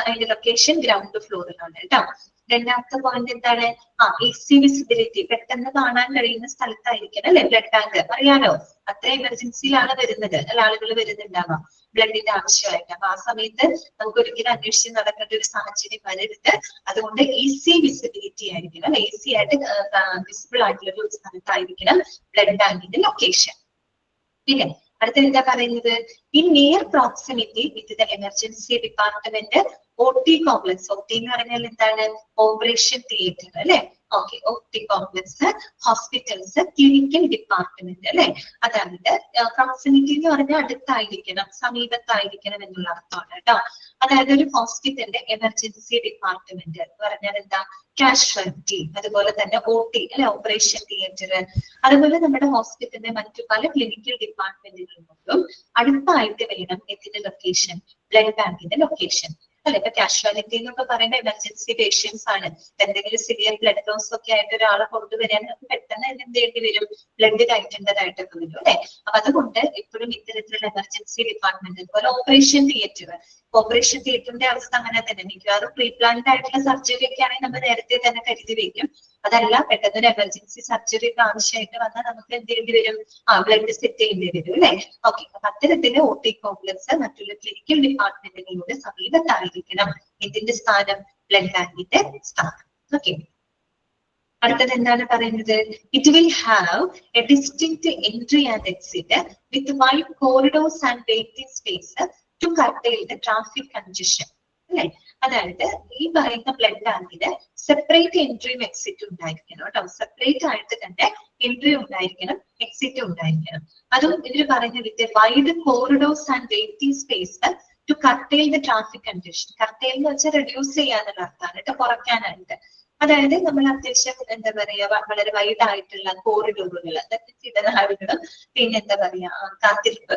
അതിന്റെ ലൊക്കേഷൻ ഗ്രൗണ്ട് ഫ്ലോറിലാണ് കേട്ടോ. രണ്ടാമത്തെ പോയിന്റ് എന്താണ്? ഈസി വിസിബിലിറ്റി, പെട്ടെന്ന് കാണാൻ കഴിയുന്ന സ്ഥലത്തായിരിക്കണം അല്ലെ ബ്ലഡ് ബാങ്ക്. അറിയാലോ, അത്ര എമർജൻസിയിലാണ് വരുന്നത് അല്ല ആളുകൾ വരുന്നുണ്ടാവാം ബ്ലഡിന്റെ ആവശ്യമായിട്ട്. അപ്പൊ ആ സമയത്ത് നമുക്ക് ഒരിക്കലും അന്വേഷിച്ച് നടക്കേണ്ട ഒരു സാഹചര്യം വരരുത്. അതുകൊണ്ട് ഈസി വിസിബിലിറ്റി ആയിരിക്കണം അല്ലെ, ഈസി ആയിട്ട് വിസിബിൾ ആയിട്ടുള്ള ഒരു സ്ഥലത്തായിരിക്കണം ബ്ലഡ് ബാങ്കിന്റെ ലൊക്കേഷൻ. പിന്നെ അടുത്ത എന്താ പറയുന്നത്? In near proximity with the emergency department OT complex. OT എന്ന് പറഞ്ഞാൽ എന്താണ്? ഓപ്പറേഷൻ തിയേറ്റർ അല്ലെ. Okay, OT complex, hospitals, clinical department അല്ലെ. അതായത് പ്രോക്സിമിറ്റി എന്ന് പറഞ്ഞാൽ അടുത്തായിരിക്കണം, സമീപത്തായിരിക്കണം എന്നുള്ള അർത്ഥമാണ് കേട്ടോ. അതായത് ഒരു ഹോസ്പിറ്റലിന്റെ എമർജൻസി ഡിപ്പാർട്ട്മെന്റ് എന്ന് പറഞ്ഞാൽ എന്താ, കാഷ്വാലിറ്റി, അതുപോലെ തന്നെ ഒ.ടി അല്ലെ, ഓപ്പറേഷൻ തിയേറ്റർ, അതുപോലെ നമ്മുടെ ഹോസ്പിറ്റലിന്റെ മറ്റു പല ക്ലിനിക്കൽ ഡിപ്പാർട്ട്മെന്റുകളിലും അടുത്തായിട്ട് വേണം ഇതിന്റെ ലൊക്കേഷൻ, ബ്ലഡ് ബാങ്കിന്റെ ലൊക്കേഷൻ അല്ലെ. ഇപ്പൊ കാഷ്വാലിറ്റി എന്നൊക്കെ പറയുന്ന എമർജൻസി പേഷ്യൻസ് ആണ്. എന്തെങ്കിലും സിവിയർ ബ്ലഡ് ലോസ് ഒക്കെ ആയിട്ട് ഒരാളെ കൊണ്ടുവരാൻ പെട്ടെന്ന് എന്ത് ചെയ്യേണ്ടി വരും, ബ്ലഡ് കയറ്റേണ്ടതായിട്ടൊക്കെ വരും അല്ലെ. അപ്പൊ അതുകൊണ്ട് എപ്പോഴും ഇത്തരത്തിലുള്ള എമർജൻസി ഡിപ്പാർട്ട്മെന്റ്, അതുപോലെ ഓപ്പറേഷൻ തിയേറ്റർ, ഓപ്പറേഷൻ തിയേറ്ററിന്റെ അവസ്ഥ അങ്ങനെ തന്നെ. മിക്കവാറും പ്രീ പ്ലാൻഡ് ആയിട്ടുള്ള സർജറി ഒക്കെ ആണെങ്കിൽ നമ്മൾ നേരത്തെ തന്നെ കരുതി വെക്കും. അതല്ല, പെട്ടെന്നൊരു എമർജൻസി സർജറി ഒക്കെ ആവശ്യമായിട്ട് വന്നാൽ നമുക്ക് എന്ത് ചെയ്യേണ്ടി വരും, ബ്ലഡ് സെറ്റ് ചെയ്യേണ്ടി വരും അല്ലെ. ഓക്കെ, അപ്പൊ അത്തരത്തില് ഒ.ടി കോംപ്ലക്സ് മറ്റുള്ള ക്ലിനിക്കൽ ഡിപ്പാർട്ട്മെന്റുകളുടെ സമീപത്തായിരിക്കണം ഇതിന്റെ സ്ഥാനം, ബ്ലഡ് ബാങ്കിന്റെ സ്ഥാനം. ഓക്കെ, അടുത്തത് എന്താണ് പറയുന്നത്, it will have a distinct entry and exit with wide corridors and waiting space to curtail the traffic congestion അല്ലെ. അതായത് ഈ പറയുന്ന ബ്ലഡ് ബാങ്കിന് സെപ്പറേറ്റ് എൻട്രിയും എക്സിറ്റും ഉണ്ടായിരിക്കണം കേട്ടോ. സെപ്പറേറ്റ് ആയിട്ട് തന്നെ എൻട്രി ഉണ്ടായിരിക്കണം, എക്സിറ്റ് ഉണ്ടായിരിക്കണം. അതും ഇതിൽ പറയുന്ന with wide corridors and waiting space to curtail the traffic congestion. Curtail എന്ന് വെച്ചാൽ റെഡ്യൂസ് ചെയ്യാനുള്ള അർത്ഥമാണ് കേട്ടോ, കുറയ്ക്കാനായിട്ട്. അതായത് നമ്മൾ അത്യാവശ്യം എന്താ പറയാ, വളരെ വൈഡ് ആയിട്ടുള്ള കോറിഡോറുകൾ, ഇടനാടുകളും, പിന്നെ എന്താ പറയാ കാത്തിരിപ്പ്,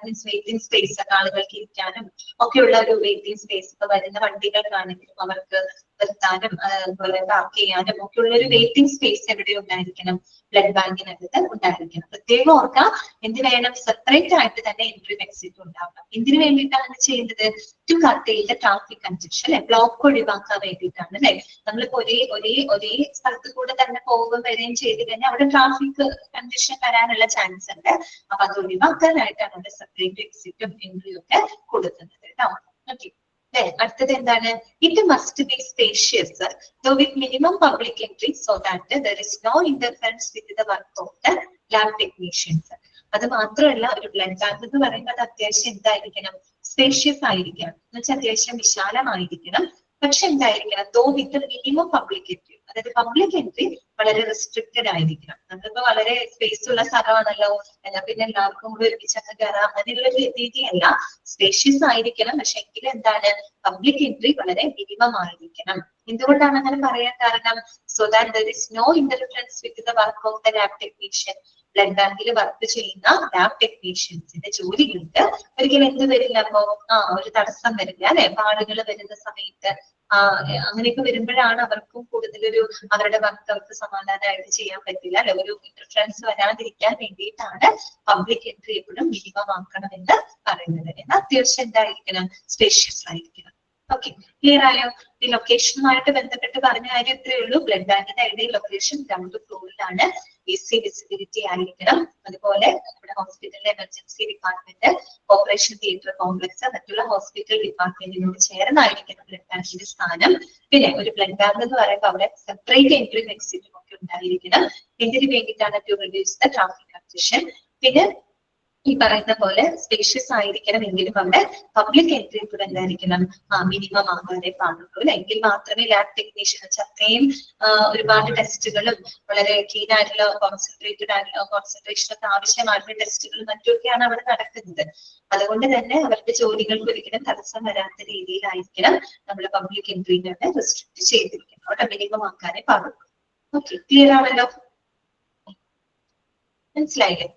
മീൻസ് വെയിറ്റിംഗ് സ്പേസ് ഒക്കെ ആളുകൾക്ക് ഇരിക്കാനും ഒക്കെയുള്ള ഒരു വെയിറ്റിംഗ് സ്പേസ്. ഇപ്പൊ വരുന്ന വണ്ടികൾക്കാണെങ്കിലും അവർക്ക് നിർത്താനും അതുപോലെ പാർക്ക് ചെയ്യാനും ഒക്കെയുള്ള ഒരു വെയിറ്റിംഗ് സ്പേസ് എവിടെ ഉണ്ടായിരിക്കണം, ബ്ലഡ് ബാങ്കിനകത്ത് ഉണ്ടായിരിക്കണം. പ്രത്യേകം ഓർക്കാം, എന്ത് വേണം, സെപ്പറേറ്റ് ആയിട്ട് തന്നെ എൻട്രി എക്സിറ്റ് ഉണ്ടാവണം. എന്തിനു വേണ്ടിയിട്ടാണ് ചെയ്യുന്നത്, to curtail the traffic congestion അല്ലെ, ബ്ലോക്ക് ഒഴിവാക്കാൻ വേണ്ടിയിട്ടാണ് അല്ലെ. നമ്മളിപ്പോ ഒരേ സ്ഥലത്ത് കൂടെ തന്നെ പോകുമ്പോൾ വരികയും ചെയ്ത് കഴിഞ്ഞാൽ അവിടെ ട്രാഫിക് കൺജഷൻ വരാനുള്ള ചാൻസ് ഉണ്ട്. അപ്പൊ അത് ഒഴിവാക്കാനായിട്ടാണ് അവിടെ സെപ്പറേറ്റ് എക്സിറ്റും എൻട്രിയും ഒക്കെ കൊടുക്കുന്നത് കേട്ടോ. ഓക്കെ, അടുത്തത് എന്താണ്, it must be spacious though with minimum public entry so that there is no interference with the work of the lab technicians. അത് മാത്രമല്ല, ഒരു ബ്ലഡ് ബാങ്ക് എന്ന് പറയുന്നത് അത്യാവശ്യം എന്തായിരിക്കണം, സ്പേഷ്യസ് ആയിരിക്കണം, എന്ന് വെച്ചാൽ അത്യാവശ്യം വിശാലമായിരിക്കണം. പക്ഷെ എന്തായിരിക്കണം, ദോ വിത്ത് മിനിമം പബ്ലിക് എൻട്രി, അതായത് പബ്ലിക് എൻട്രി വളരെ റെസ്ട്രിക്റ്റഡ് ആയിരിക്കണം. നമ്മളിപ്പോ വളരെ സ്പേസ് ഉള്ള സ്ഥലമാണല്ലോ, എന്നാൽ പിന്നെ എല്ലാവർക്കും കൂടി ഒരുമിച്ചൊക്കെ കയറാം, അങ്ങനെയുള്ള രീതിയല്ല. സ്പേഷ്യസ് ആയിരിക്കണം, പക്ഷെ എങ്കിലും എന്താണ്, പബ്ലിക് എൻട്രി വളരെ മിനിമം ആയിരിക്കണം. എന്തുകൊണ്ടാണ് അങ്ങനെ പറയാൻ കാരണം, so that there is no interference with the work of the lab technician. Blood ബാങ്കിൽ വർക്ക് ചെയ്യുന്ന ലാബ് ടെക്നീഷ്യൻസിന്റെ ജോലികൾക്ക് ഒരിക്കലും എന്ത് വരില്ല, അപ്പോ ഒരു തടസ്സം വരില്ല അല്ലെ. ആളുകൾ വരുന്ന സമയത്ത് അങ്ങനെയൊക്കെ വരുമ്പോഴാണ് അവർക്കും കൂടുതലൊരു അവരുടെ വർക്ക് അവർക്ക് സമാധാനമായിട്ട് ചെയ്യാൻ പറ്റില്ല അല്ലെ. ഒരു ഇന്റർഫറൻസ് വരാതിരിക്കാൻ വേണ്ടിയിട്ടാണ് പബ്ലിക് എൻട്രി എപ്പോഴും മിനിമം ആക്കണം എന്ന് പറയുന്നത്. എന്നാൽ അത്യാവശ്യം എന്തായിരിക്കണം, സ്പേഷ്യസ് ആയിരിക്കണം. ഓക്കെ, ക്ലിയർ ആയോ? ഈ ലൊക്കേഷനുമായിട്ട് ബന്ധപ്പെട്ട് പറഞ്ഞ കാര്യം ഇത്രയേ ഉള്ളൂ. ബ്ലഡ് ബാങ്കിന്റെ ഐഡിയ ലൊക്കേഷൻ 2 ഫ്ലോറിലാണ്, ഈസി വിസിബിലിറ്റി ആയിരിക്കണം. അതുപോലെ നമ്മുടെ ഹോസ്പിറ്റലിലെ emergency department, operation theatre complex, മറ്റുള്ള ഹോസ്പിറ്റൽ ഡിപ്പാർട്ട്മെന്റിനോട് ചേർന്നായിരിക്കണം ബ്ലഡ് ബാങ്കിന്റെ സ്ഥാനം. പിന്നെ ഒരു ബ്ലഡ് ബാങ്ക് എന്ന് പറയുമ്പോൾ അവിടെ സെപ്പറേറ്റ് എൻട്രിയും എക്സിറ്റും ഒക്കെ ഉണ്ടായിരിക്കണം. എന്തിനു വേണ്ടിയിട്ടാണ്, to reduce the traffic congestion. പിന്നെ ഈ പറയുന്ന പോലെ സ്പേഷ്യസ് ആയിരിക്കണം, എങ്കിലും അവിടെ പബ്ലിക് എൻട്രി കൂടെ എന്തായിരിക്കണം, മിനിമം ആകാനേ പാടുള്ളൂ അല്ലെ. എങ്കിൽ മാത്രമേ ലാബ് ടെക്നീഷ്യൻ അത്രയും ഒരുപാട് ടെസ്റ്റുകളും വളരെ ക്ലീൻ ആയിട്ടുള്ള കോൺസെൻട്രേറ്റഡ് ആയിട്ടുള്ള കോൺസെൻട്രേഷൻ ഒക്കെ ആവശ്യമായിട്ടുള്ള ടെസ്റ്റുകളും മറ്റുമൊക്കെയാണ് അവിടെ നടക്കുന്നത്. അതുകൊണ്ട് തന്നെ അവരുടെ ജോലികൾക്ക് ഒരിക്കലും തടസ്സം വരാത്ത രീതിയിലായിരിക്കണം നമ്മൾ പബ്ലിക് എൻട്രീനെ റെസ്ട്രിക്ട് ചെയ്തിരിക്കണം. അവിടെ മിനിമം ആക്കാനേ പാടുള്ളൂ. ഓക്കെ, ക്ലിയർ ആണല്ലോ, മനസ്സിലായില്ലേ?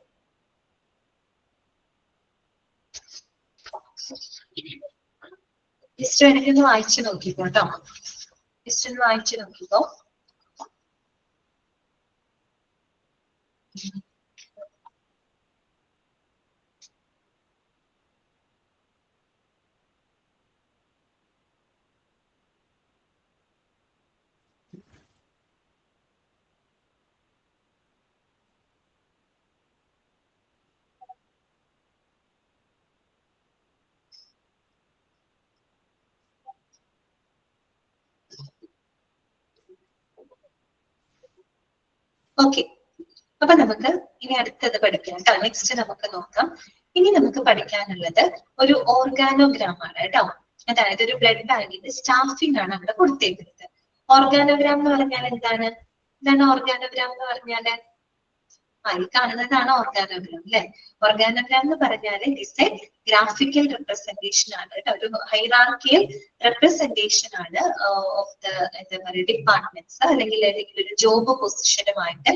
ജസ്റ്റ് എനിക്കൊന്ന് വായിച്ചു നോക്കിക്കോ കേട്ടോ, ജസ്റ്റ് ഒന്ന് വായിച്ചു നോക്കിക്കോ. ഓക്കെ, അപ്പൊ നമുക്ക് ഇനി അടുത്തത് പഠിക്കാം കേട്ടോ. നെക്സ്റ്റ് നമുക്ക് നോക്കാം. ഇനി നമുക്ക് പഠിക്കാനുള്ളത് ഒരു ഓർഗാനോഗ്രാം ആണ് കേട്ടോ. അതായത് ഒരു ബ്ലഡ് ബാങ്കിന്റെ സ്റ്റാഫിംഗ് ആണ് അവിടെ കൊടുത്തേക്കുന്നത്. ഓർഗാനോഗ്രാം എന്ന് പറഞ്ഞാൽ എന്താണ്, ഇതാണ് ഓർഗാനോഗ്രാം എന്ന് പറഞ്ഞാല്. ഈ കാണുന്നതാണ് ഓർഗാനോഗ്രാം അല്ലെ. ഓർഗാനോഗ്രാം എന്ന് പറഞ്ഞാൽ ഇറ്റ്സ് എ ഗ്രാഫിക്കൽ റെപ്രസെന്റേഷൻ ആണ് കേട്ടോ, ഒരു ഹൈറാർക്കിയൽ റെപ്രസെന്റേഷൻ ആണ് ഓഫ് ദ എന്താ പറയുക ഡിപ്പാർട്ട്മെന്റ്സ് അല്ലെങ്കിൽ ഒരു ജോബ് പൊസിഷനുമായിട്ട്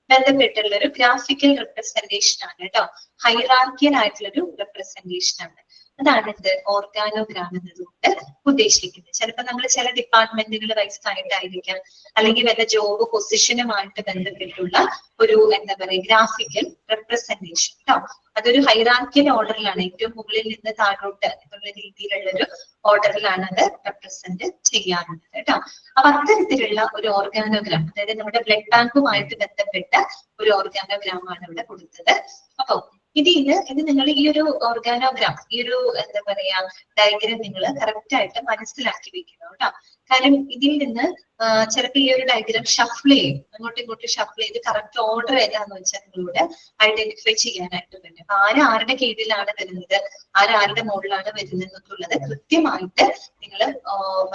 ബന്ധപ്പെട്ടുള്ള ഒരു ഗ്രാഫിക്കൽ റെപ്രസെന്റേഷൻ ആണ് കേട്ടോ, ഹൈറാർക്കിയൽ ആയിട്ടുള്ള ഒരു റെപ്രസെന്റേഷൻ ആണ്. അതാണ് എന്ത് ഓർഗാനോഗ്രാം എന്നതുകൊണ്ട് ഉദ്ദേശിക്കുന്നത്. ചിലപ്പോൾ നമ്മൾ ചില ഡിപ്പാർട്ട്മെന്റുകൾ വൈസ് ആയിട്ടായിരിക്കാം, അല്ലെങ്കിൽ വല്ല ജോബ് പൊസിഷനുമായിട്ട് ബന്ധപ്പെട്ടുള്ള ഒരു എന്താ പറയുക ഗ്രാഫിക്കൽ റെപ്രസെന്റേഷൻ കേട്ടോ. അതൊരു ഹൈറാർക്കിയൽ ഓർഡറിലാണ്, ഏറ്റവും മുകളിൽ നിന്ന് താഴോട്ട് എന്നുള്ള രീതിയിലുള്ള ഒരു ഓർഡറിലാണ് അത് റെപ്രസെന്റ് ചെയ്യാറുള്ളത് കേട്ടോ. അപ്പൊ അത്തരത്തിലുള്ള ഒരു ഓർഗാനോഗ്രാം, അതായത് നമ്മുടെ ബ്ലഡ് ബാങ്കുമായിട്ട് ബന്ധപ്പെട്ട ഒരു ഓർഗാനോഗ്രാം ആണ് ഇവിടെ കൊടുത്തത്. അപ്പൊ ഇത് നിങ്ങൾ ഈ ഒരു ഓർഗാനോഗ്രാം, ഈ ഒരു എന്താ പറയാ ഡയഗ്രാം നിങ്ങൾ കറക്റ്റ് ആയിട്ട് മനസ്സിലാക്കി വെക്കണം കേട്ടോ. കാര്യം ഇതിൽ നിന്ന് ചിലപ്പോൾ ഈ ഒരു ഡയഗ്രാം ഷഫിൾ ചെയ്യും, അങ്ങോട്ടും ഇങ്ങോട്ടും ഷഫിൾ ചെയ്ത് കറക്റ്റ് ഓർഡർ ഏതാന്ന് വെച്ചാൽ നിങ്ങളോട് ഐഡന്റിഫൈ ചെയ്യാനായിട്ട് പറ്റും. അപ്പൊ ആരുടെ കീഴിലാണ് വരുന്നത്, ആരുടെ മുകളിലാണ് വരുന്നത് എന്നൊക്കെയുള്ളത് കൃത്യമായിട്ട് നിങ്ങൾ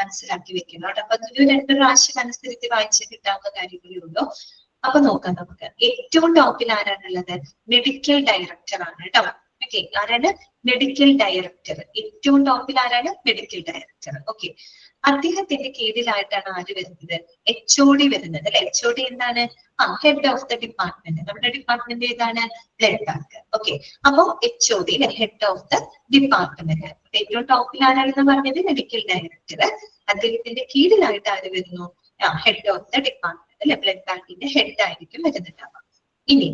മനസ്സിലാക്കി വെക്കണം കേട്ടോ. അപ്പൊ അതൊരു 2 പ്രാവശ്യം അനുസരിച്ച് വായിച്ച് കിട്ടാവുന്ന കാര്യങ്ങളേ ഉള്ളൂ. അപ്പൊ നോക്കാം നമുക്ക്. ഏറ്റവും ടോപ്പിൽ ആരാണുള്ളത്? മെഡിക്കൽ ഡയറക്ടർ ആണ് കേട്ടോ. ഓക്കെ, ആരാണ്? Medical director. ഏറ്റവും ടോപ്പിൽ ആരാണ്? Medical director. ഓക്കെ, അദ്ദേഹത്തിന്റെ കീഴിലായിട്ടാണ് ആര് വരുന്നത്? HOD വരുന്നത് അല്ലെ. HOD എന്താണ്? Head of the department. നമ്മുടെ ഡിപ്പാർട്ട്മെന്റ് ഏതാണ്? Blood bank. ഓക്കെ, അപ്പൊ HOD head of the department. ഏറ്റവും ടോപ്പിൽ ആരാണെന്ന് പറഞ്ഞത്? Medical director. അദ്ദേഹത്തിന്റെ കീഴിലായിട്ട് ആര് വരുന്നു? ഹെഡ് ഓഫ് ദ ഡിപ്പാർട്ട്മെന്റ് അല്ലെ, ബ്ലഡ് ബാങ്കിന്റെ ഹെഡ് ആയിരിക്കും വരുന്നുണ്ടാവുക. ഇനി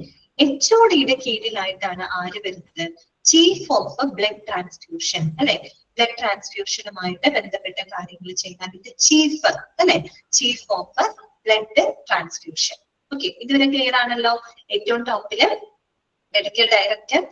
HODയുടെ കീഴിലായിട്ടാണ് ആര് വരുന്നത്? ചീഫ് ഓഫ് ബ്ലഡ് ട്രാൻസ്ഫ്യൂഷൻ അല്ലെ. ബ്ലഡ് ട്രാൻസ്ഫ്യൂഷനുമായിട്ട് ബന്ധപ്പെട്ട കാര്യങ്ങൾ ചെയ്യാൻ ഇത് ചീഫ് അല്ലെ, chief of blood transfusion. Okay, ഇതുവരെ ക്ലിയർ ആണല്ലോ. ഏറ്റവും ടോപ്പില് മെഡിക്കൽ ഡയറക്ടർ,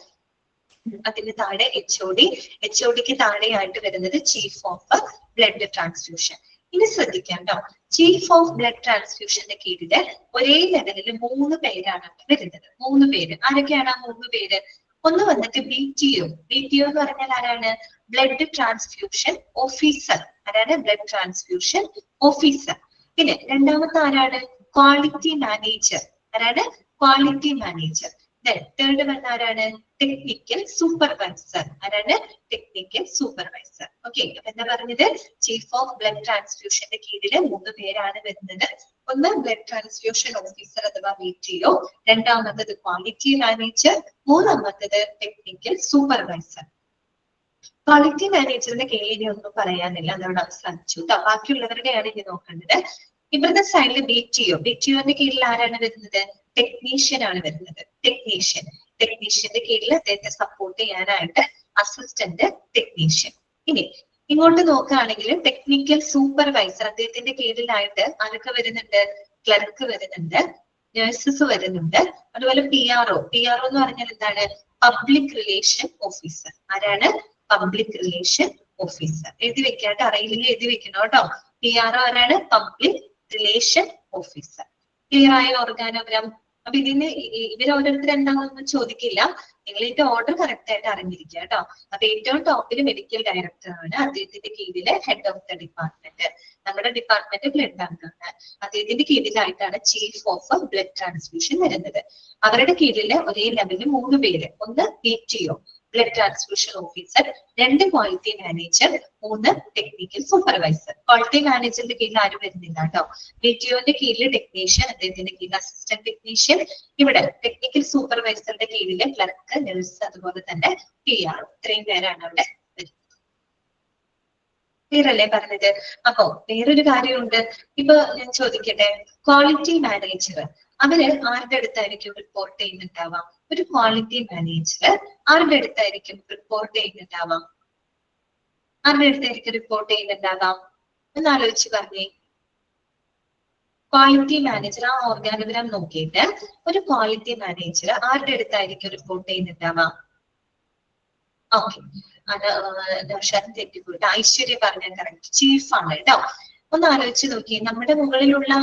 അതിന് താഴെ HODക്ക് താഴെയായിട്ട് വരുന്നത് ചീഫ് ഓഫ് ബ്ലഡ് ട്രാൻസ്ഫ്യൂഷൻ. ഇനി ശ്രദ്ധിക്കാം കേട്ടോ, ചീഫ് ഓഫ് ബ്ലഡ് ട്രാൻസ്ഫ്യൂഷന്റെ കീഴില് ഒരേ ലെവലിൽ 3 പേരാണ് വരുന്നത്. 3 പേര്. ആരൊക്കെയാണ് ആ 3 പേര്? ഒന്ന് വന്നിട്ട് BTO. BTO എന്ന് പറഞ്ഞാൽ ആരാണ്? Blood transfusion officer. ആരാണ്? Blood transfusion officer. പിന്നെ രണ്ടാമത്തെ ആരാണ്? Quality manager. ആരാണ്? Quality manager. തേർഡ് വന്ന ആരാണ്? Technical supervisor. ആരാണ്? Technical supervisor. ഓക്കെ, അപ്പൊ എന്താ പറഞ്ഞത്? ചീഫ് ഓഫ് ബ്ലഡ് ട്രാൻസ്ഫ്യൂഷന്റെ കീഴില് 3 പേരാണ് വരുന്നത്. ഒന്ന് ബ്ലഡ് ട്രാൻസ്ഫ്യൂഷൻ ഓഫീസർ അഥവാ BTO, രണ്ടാമത്തത് ക്വാളിറ്റി മാനേജർ, മൂന്നാമത്തത് ടെക്നിക്കൽ സൂപ്പർവൈസർ. ക്വാളിറ്റി മാനേജറിന്റെ കീഴിൽ ഒന്നും പറയാനില്ല, അതവിടെ അവസാനിച്ചു. ബാക്കിയുള്ളവരുടെയാണ് ഇനി നോക്കേണ്ടത്. ഇവിടുത്തെ സൈഡിൽ BTOന്റെ കീഴിൽ ആരാണ് വരുന്നത്? ടെക്നീഷ്യൻ ആണ് വരുന്നത്. ടെക്നീഷ്യന്റെ കീഴിൽ അദ്ദേഹത്തെ സപ്പോർട്ട് ചെയ്യാനായിട്ട് അസിസ്റ്റന്റ് ടെക്നീഷ്യൻ. ഇനി ഇങ്ങോട്ട് നോക്കുകയാണെങ്കിൽ ടെക്നിക്കൽ സൂപ്പർവൈസർ, അദ്ദേഹത്തിന്റെ കീഴിലായിട്ട് ആരൊക്കെ വരുന്നുണ്ട്? ക്ലർക്ക് വരുന്നുണ്ട്, നഴ്സസ് വരുന്നുണ്ട്, അതുപോലെ PRO എന്ന് പറഞ്ഞാൽ എന്താണ്? Public relation officer. ആരാണ്? Public relation officer. എഴുതി വെക്കാട്ട്, അറിയില്ലെങ്കിൽ എഴുതി വെക്കണം കേട്ടോ. PRO ആരാണ്? Public relation officer. ക്ലിയർ ആയ ഓർഗാനോഗ്രാം? അപ്പൊ ഇതിന് ഇവർ ഓരോരുത്തർ എന്താണെന്നൊന്നും ചോദിക്കില്ല, നിങ്ങൾ ഇതിന്റെ ഓർഡർ കറക്റ്റ് ആയിട്ട് അറിഞ്ഞിരിക്കുക കേട്ടോ. അപ്പൊ ഏറ്റവും ടോപ്പിൽ മെഡിക്കൽ ഡയറക്ടർ ആണ്, അദ്ദേഹത്തിന്റെ കീഴിലെ ഹെഡ് ഓഫ് ദ ഡിപ്പാർട്ട്മെന്റ്. നമ്മുടെ ഡിപ്പാർട്ട്മെന്റ് ബ്ലഡ് ബാങ്ക് ആണ്. അദ്ദേഹത്തിന്റെ കീഴിലായിട്ടാണ് ചീഫ് ഓഫ് ബ്ലഡ് ട്രാൻസ്ഫ്യൂഷൻ വരുന്നത്. അവരുടെ കീഴിൽ ഒരേ ലെവലിൽ 3 പേര്. ഒന്ന് BTO blood transfusion officer, 2 quality manager, 3 technical supervisor. Quality മാനേജറിന്റെ കീഴിൽ ആരും വരുന്നില്ല കേട്ടോ. BTOന്റെ കീഴിൽ ടെക്നീഷ്യൻ, അദ്ദേഹത്തിന്റെ കീഴിൽ അസിസ്റ്റന്റ് ടെക്നീഷ്യൻ. ഇവിടെ ടെക്നിക്കൽ സൂപ്പർവൈസറുടെ കീഴിൽ ക്ലർക്ക്, നഴ്സ്, അതുപോലെ തന്നെ PRO. ഇത്രയും പേരാണ് അവിടെ വരുന്നത്. ക്ലിയർ അല്ലേ പറഞ്ഞത്? അപ്പോ വേറൊരു കാര്യമുണ്ട്. ഇപ്പൊ ഞാൻ ചോദിക്കട്ടെ, ക്വാളിറ്റി മാനേജർ അവര് ആരുടെ അടുത്തായിരിക്കും റിപ്പോർട്ട് ചെയ്യുന്നുണ്ടാവാം? ഒരു ക്വാളിറ്റി മാനേജർ ആരുടെ അടുത്തായിരിക്കും റിപ്പോർട്ട് ചെയ്യുന്നുണ്ടാവാം? ഒന്ന് ആലോചിച്ച് പറഞ്ഞേ. ക്വാളിറ്റി മാനേജർ, ആ ഓർഗാനോഗ്രാം നോക്കിയിട്ട് ഒരു ക്വാളിറ്റി മാനേജർ ആരുടെ അടുത്തായിരിക്കും റിപ്പോർട്ട് ചെയ്യുന്നുണ്ടാവാം? ഓക്കെ, അത് തെറ്റിപ്പോയിട്ട് ഐശ്വര്യ പറഞ്ഞ കറക്റ്റ്, ചീഫ് ആണ് കേട്ടോ. ഒന്ന് ആലോചിച്ച് നോക്കി, നമ്മുടെ മുകളിലുള്ള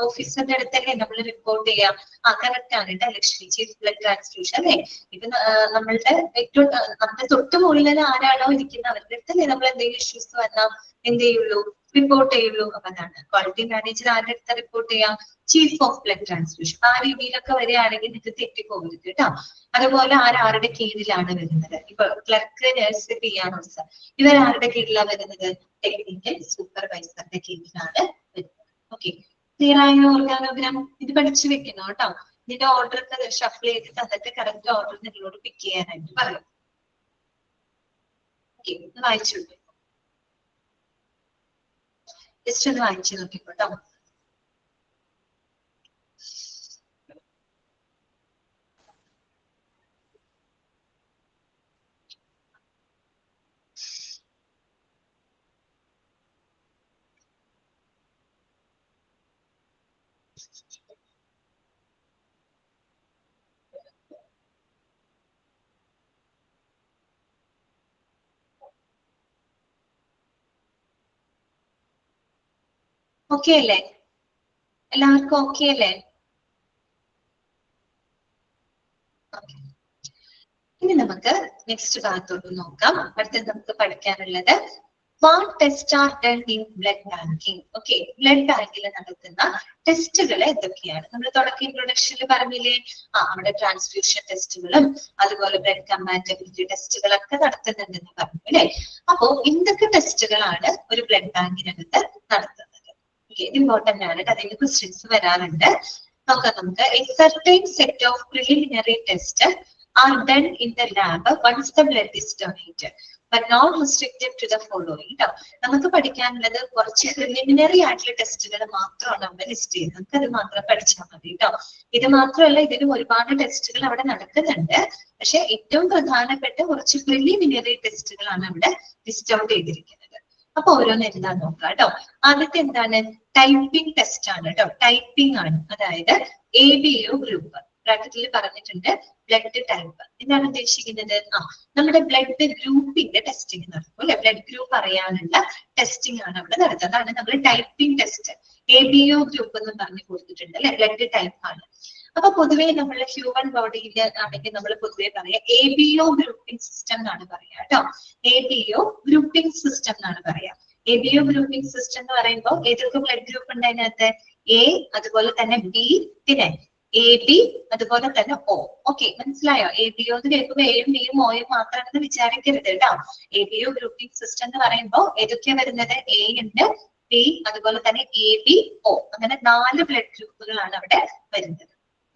ഓഫീസറിന്റെ അടുത്തല്ലേ നമ്മൾ റിപ്പോർട്ട് ചെയ്യാം. കറക്റ്റ് ആണ് കേട്ടോ ലക്ഷ്മി, ചീഫ് ബ്ലഡ് ട്രാൻസ്ഫ്യൂഷൻ അല്ലെ. ഇത് നമ്മളുടെ ഏറ്റവും നമ്മുടെ തൊട്ട് മുകളിൽ ആരാണോ ഇരിക്കുന്നത് അവരുടെ അടുത്തല്ലേ നമ്മൾ എന്തെങ്കിലും ഇഷ്യൂസ് വന്നാൽ എന്ത് ചെയ്യുള്ളൂ, റിപ്പോർട്ട് ചെയ്യുള്ളൂ. അപ്പൊ അതാണ് ക്വാളിറ്റി മാനേജർ ആരുടെ അടുത്ത് റിപ്പോർട്ട് ചെയ്യാം? Chief of blood transfusion. ആ രീതിയിലൊക്കെ വരികയാണെങ്കിൽ നിങ്ങൾക്ക് തെറ്റിപ്പോകരുത് കേട്ടോ. അതുപോലെ ആരുടെ കീഴിലാണ് വരുന്നത്? ഇപ്പൊ ക്ലർക്ക്, നഴ്സ്, PROs ഇവരാരുടെ കീഴിലാണ് വരുന്നത്? ടെക്നിക്കൽ സൂപ്പർവൈസറുടെ കീഴിലാണ് വരുന്നത്. ഓക്കെ, ക്ലിയർ ആയ ഓർഗാനോഗ്രാം? ഇത് പഠിച്ചു വെക്കണം കേട്ടോ. ഇതിന്റെ ഓർഡർ ഒക്കെ ഷഫിൾ ചെയ്ത് തന്നിട്ട് കറക്റ്റ് ഓർഡർ നിങ്ങളോട് പിക്ക് ചെയ്യാനായിട്ട് പറയും. ഓക്കെ, വായിച്ചു ജസ്റ്റ് ഒന്ന് വായിച്ചു നോക്കിക്കോട്ടോ. ഓക്കെ അല്ലേ? എല്ലാവർക്കും ഓക്കെ അല്ലേ? ഇനി നമുക്ക് നെക്സ്റ്റ് ഭാഗത്തോട്ട് നോക്കാം. അടുത്തത് നമുക്ക് പഠിക്കാനുള്ളത് what test are done in blood banking. Okay, blood ബാങ്കിൽ നടത്തുന്ന ടെസ്റ്റുകൾ എന്തൊക്കെയാണ്? നമ്മൾ തുടക്ക ഇൻട്രൊഡക്ഷനിൽ പറഞ്ഞില്ലേ, അവിടെ ട്രാൻസ്ഫ്യൂഷൻ ടെസ്റ്റുകളും അതുപോലെ ബ്ലഡ് കമ്പാറ്റബിലിറ്റി ടെസ്റ്റുകളൊക്കെ നടത്തുന്നുണ്ടെന്ന് പറഞ്ഞു അല്ലെ. അപ്പോ എന്തൊക്കെ ടെസ്റ്റുകളാണ് ഒരു ബ്ലഡ് ബാങ്കിനകത്ത് നടത്തുന്നത്? ഇമ്പോർട്ടന്റ് ആണ്, അതിന്റെ ക്വസ്റ്റ്യൻസ് വരാറുണ്ട്. നോക്കാം നമുക്ക്. A certain set of preliminary tests are done in the lab once the blood is donated, but not restricted to the following. നമുക്ക് പഠിക്കാനുള്ളത് കുറച്ച് പ്രിലിമിനറി ആയിട്ടുള്ള ടെസ്റ്റുകൾ മാത്രമാണ് നമ്മൾ ലിസ്റ്റ് ചെയ്യുന്നത്. നമുക്ക് അത് മാത്രം പഠിച്ചാൽ മതി കേട്ടോ. ഇത് മാത്രമല്ല, ഇതിന് ഒരുപാട് ടെസ്റ്റുകൾ അവിടെ നടക്കുന്നുണ്ട്. പക്ഷെ ഏറ്റവും പ്രധാനപ്പെട്ട കുറച്ച് പ്രിലിമിനറി ടെസ്റ്റുകളാണ് അവിടെ ലിസ്റ്റ് ഔട്ട് ചെയ്തിരിക്കുന്നത്. അപ്പൊ ഓരോന്ന് എന്താ നോക്കാം കേട്ടോ. ആദ്യത്തെ എന്താണ്? ടൈപ്പിംഗ് ടെസ്റ്റ് ആണ് കേട്ടോ. ടൈപ്പിംഗ് ആണ്, അതായത് ABO ഗ്രൂപ്പ് ബ്രാക്കറ്റിൽ പറഞ്ഞിട്ടുണ്ട്. ബ്ലഡ് ടൈപ്പ് എന്താണ് ഉദ്ദേശിക്കുന്നത്? നമ്മുടെ ബ്ലഡ് ഗ്രൂപ്പിന്റെ ടെസ്റ്റിംഗ് നടക്കും അല്ലെ. ബ്ലഡ് ഗ്രൂപ്പ് അറിയാനുള്ള ടെസ്റ്റിംഗ് ആണ് അവിടെ നടത്തുന്നത്. അതാണ് നമ്മൾ ടൈപ്പിംഗ് ടെസ്റ്റ്. ABO ഗ്രൂപ്പ് എന്ന് പറഞ്ഞു കൊടുത്തിട്ടുണ്ട് അല്ലെ. ബ്ലഡ് ടൈപ്പ് ആണ്. അപ്പൊ പൊതുവെ നമ്മൾ ഹ്യൂമൻ ബോഡിയിൽ ആണെങ്കിൽ നമ്മൾ പൊതുവെ പറയാം ABO ഗ്രൂപ്പിംഗ് സിസ്റ്റം എന്നാണ് പറയാ കേട്ടോ. ABO ഗ്രൂപ്പിംഗ് സിസ്റ്റം എന്നാണ് പറയാ. ABO ഗ്രൂപ്പിംഗ് സിസ്റ്റം എന്ന് പറയുമ്പോൾ ഏതൊക്കെ ബ്ലഡ് ഗ്രൂപ്പ് ഉണ്ട് അതിനകത്ത്? A, അതുപോലെ തന്നെ B, പിന്നെ AB, അതുപോലെ തന്നെ O. ഓക്കെ, മനസ്സിലായോ? ABO എന്ന് കേൾക്കുമ്പോൾ Aയും Bയും Oയും മാത്രമാണെന്ന് വിചാരിക്കരുത് കേട്ടോ. ABO ഗ്രൂപ്പിംഗ് സിസ്റ്റം എന്ന് പറയുമ്പോൾ ഏതൊക്കെയാ വരുന്നത്? A ഉണ്ട്, B, അതുപോലെ തന്നെ AB, O. അങ്ങനെ 4 ബ്ലഡ് ഗ്രൂപ്പുകളാണ് അവിടെ വരുന്നത്.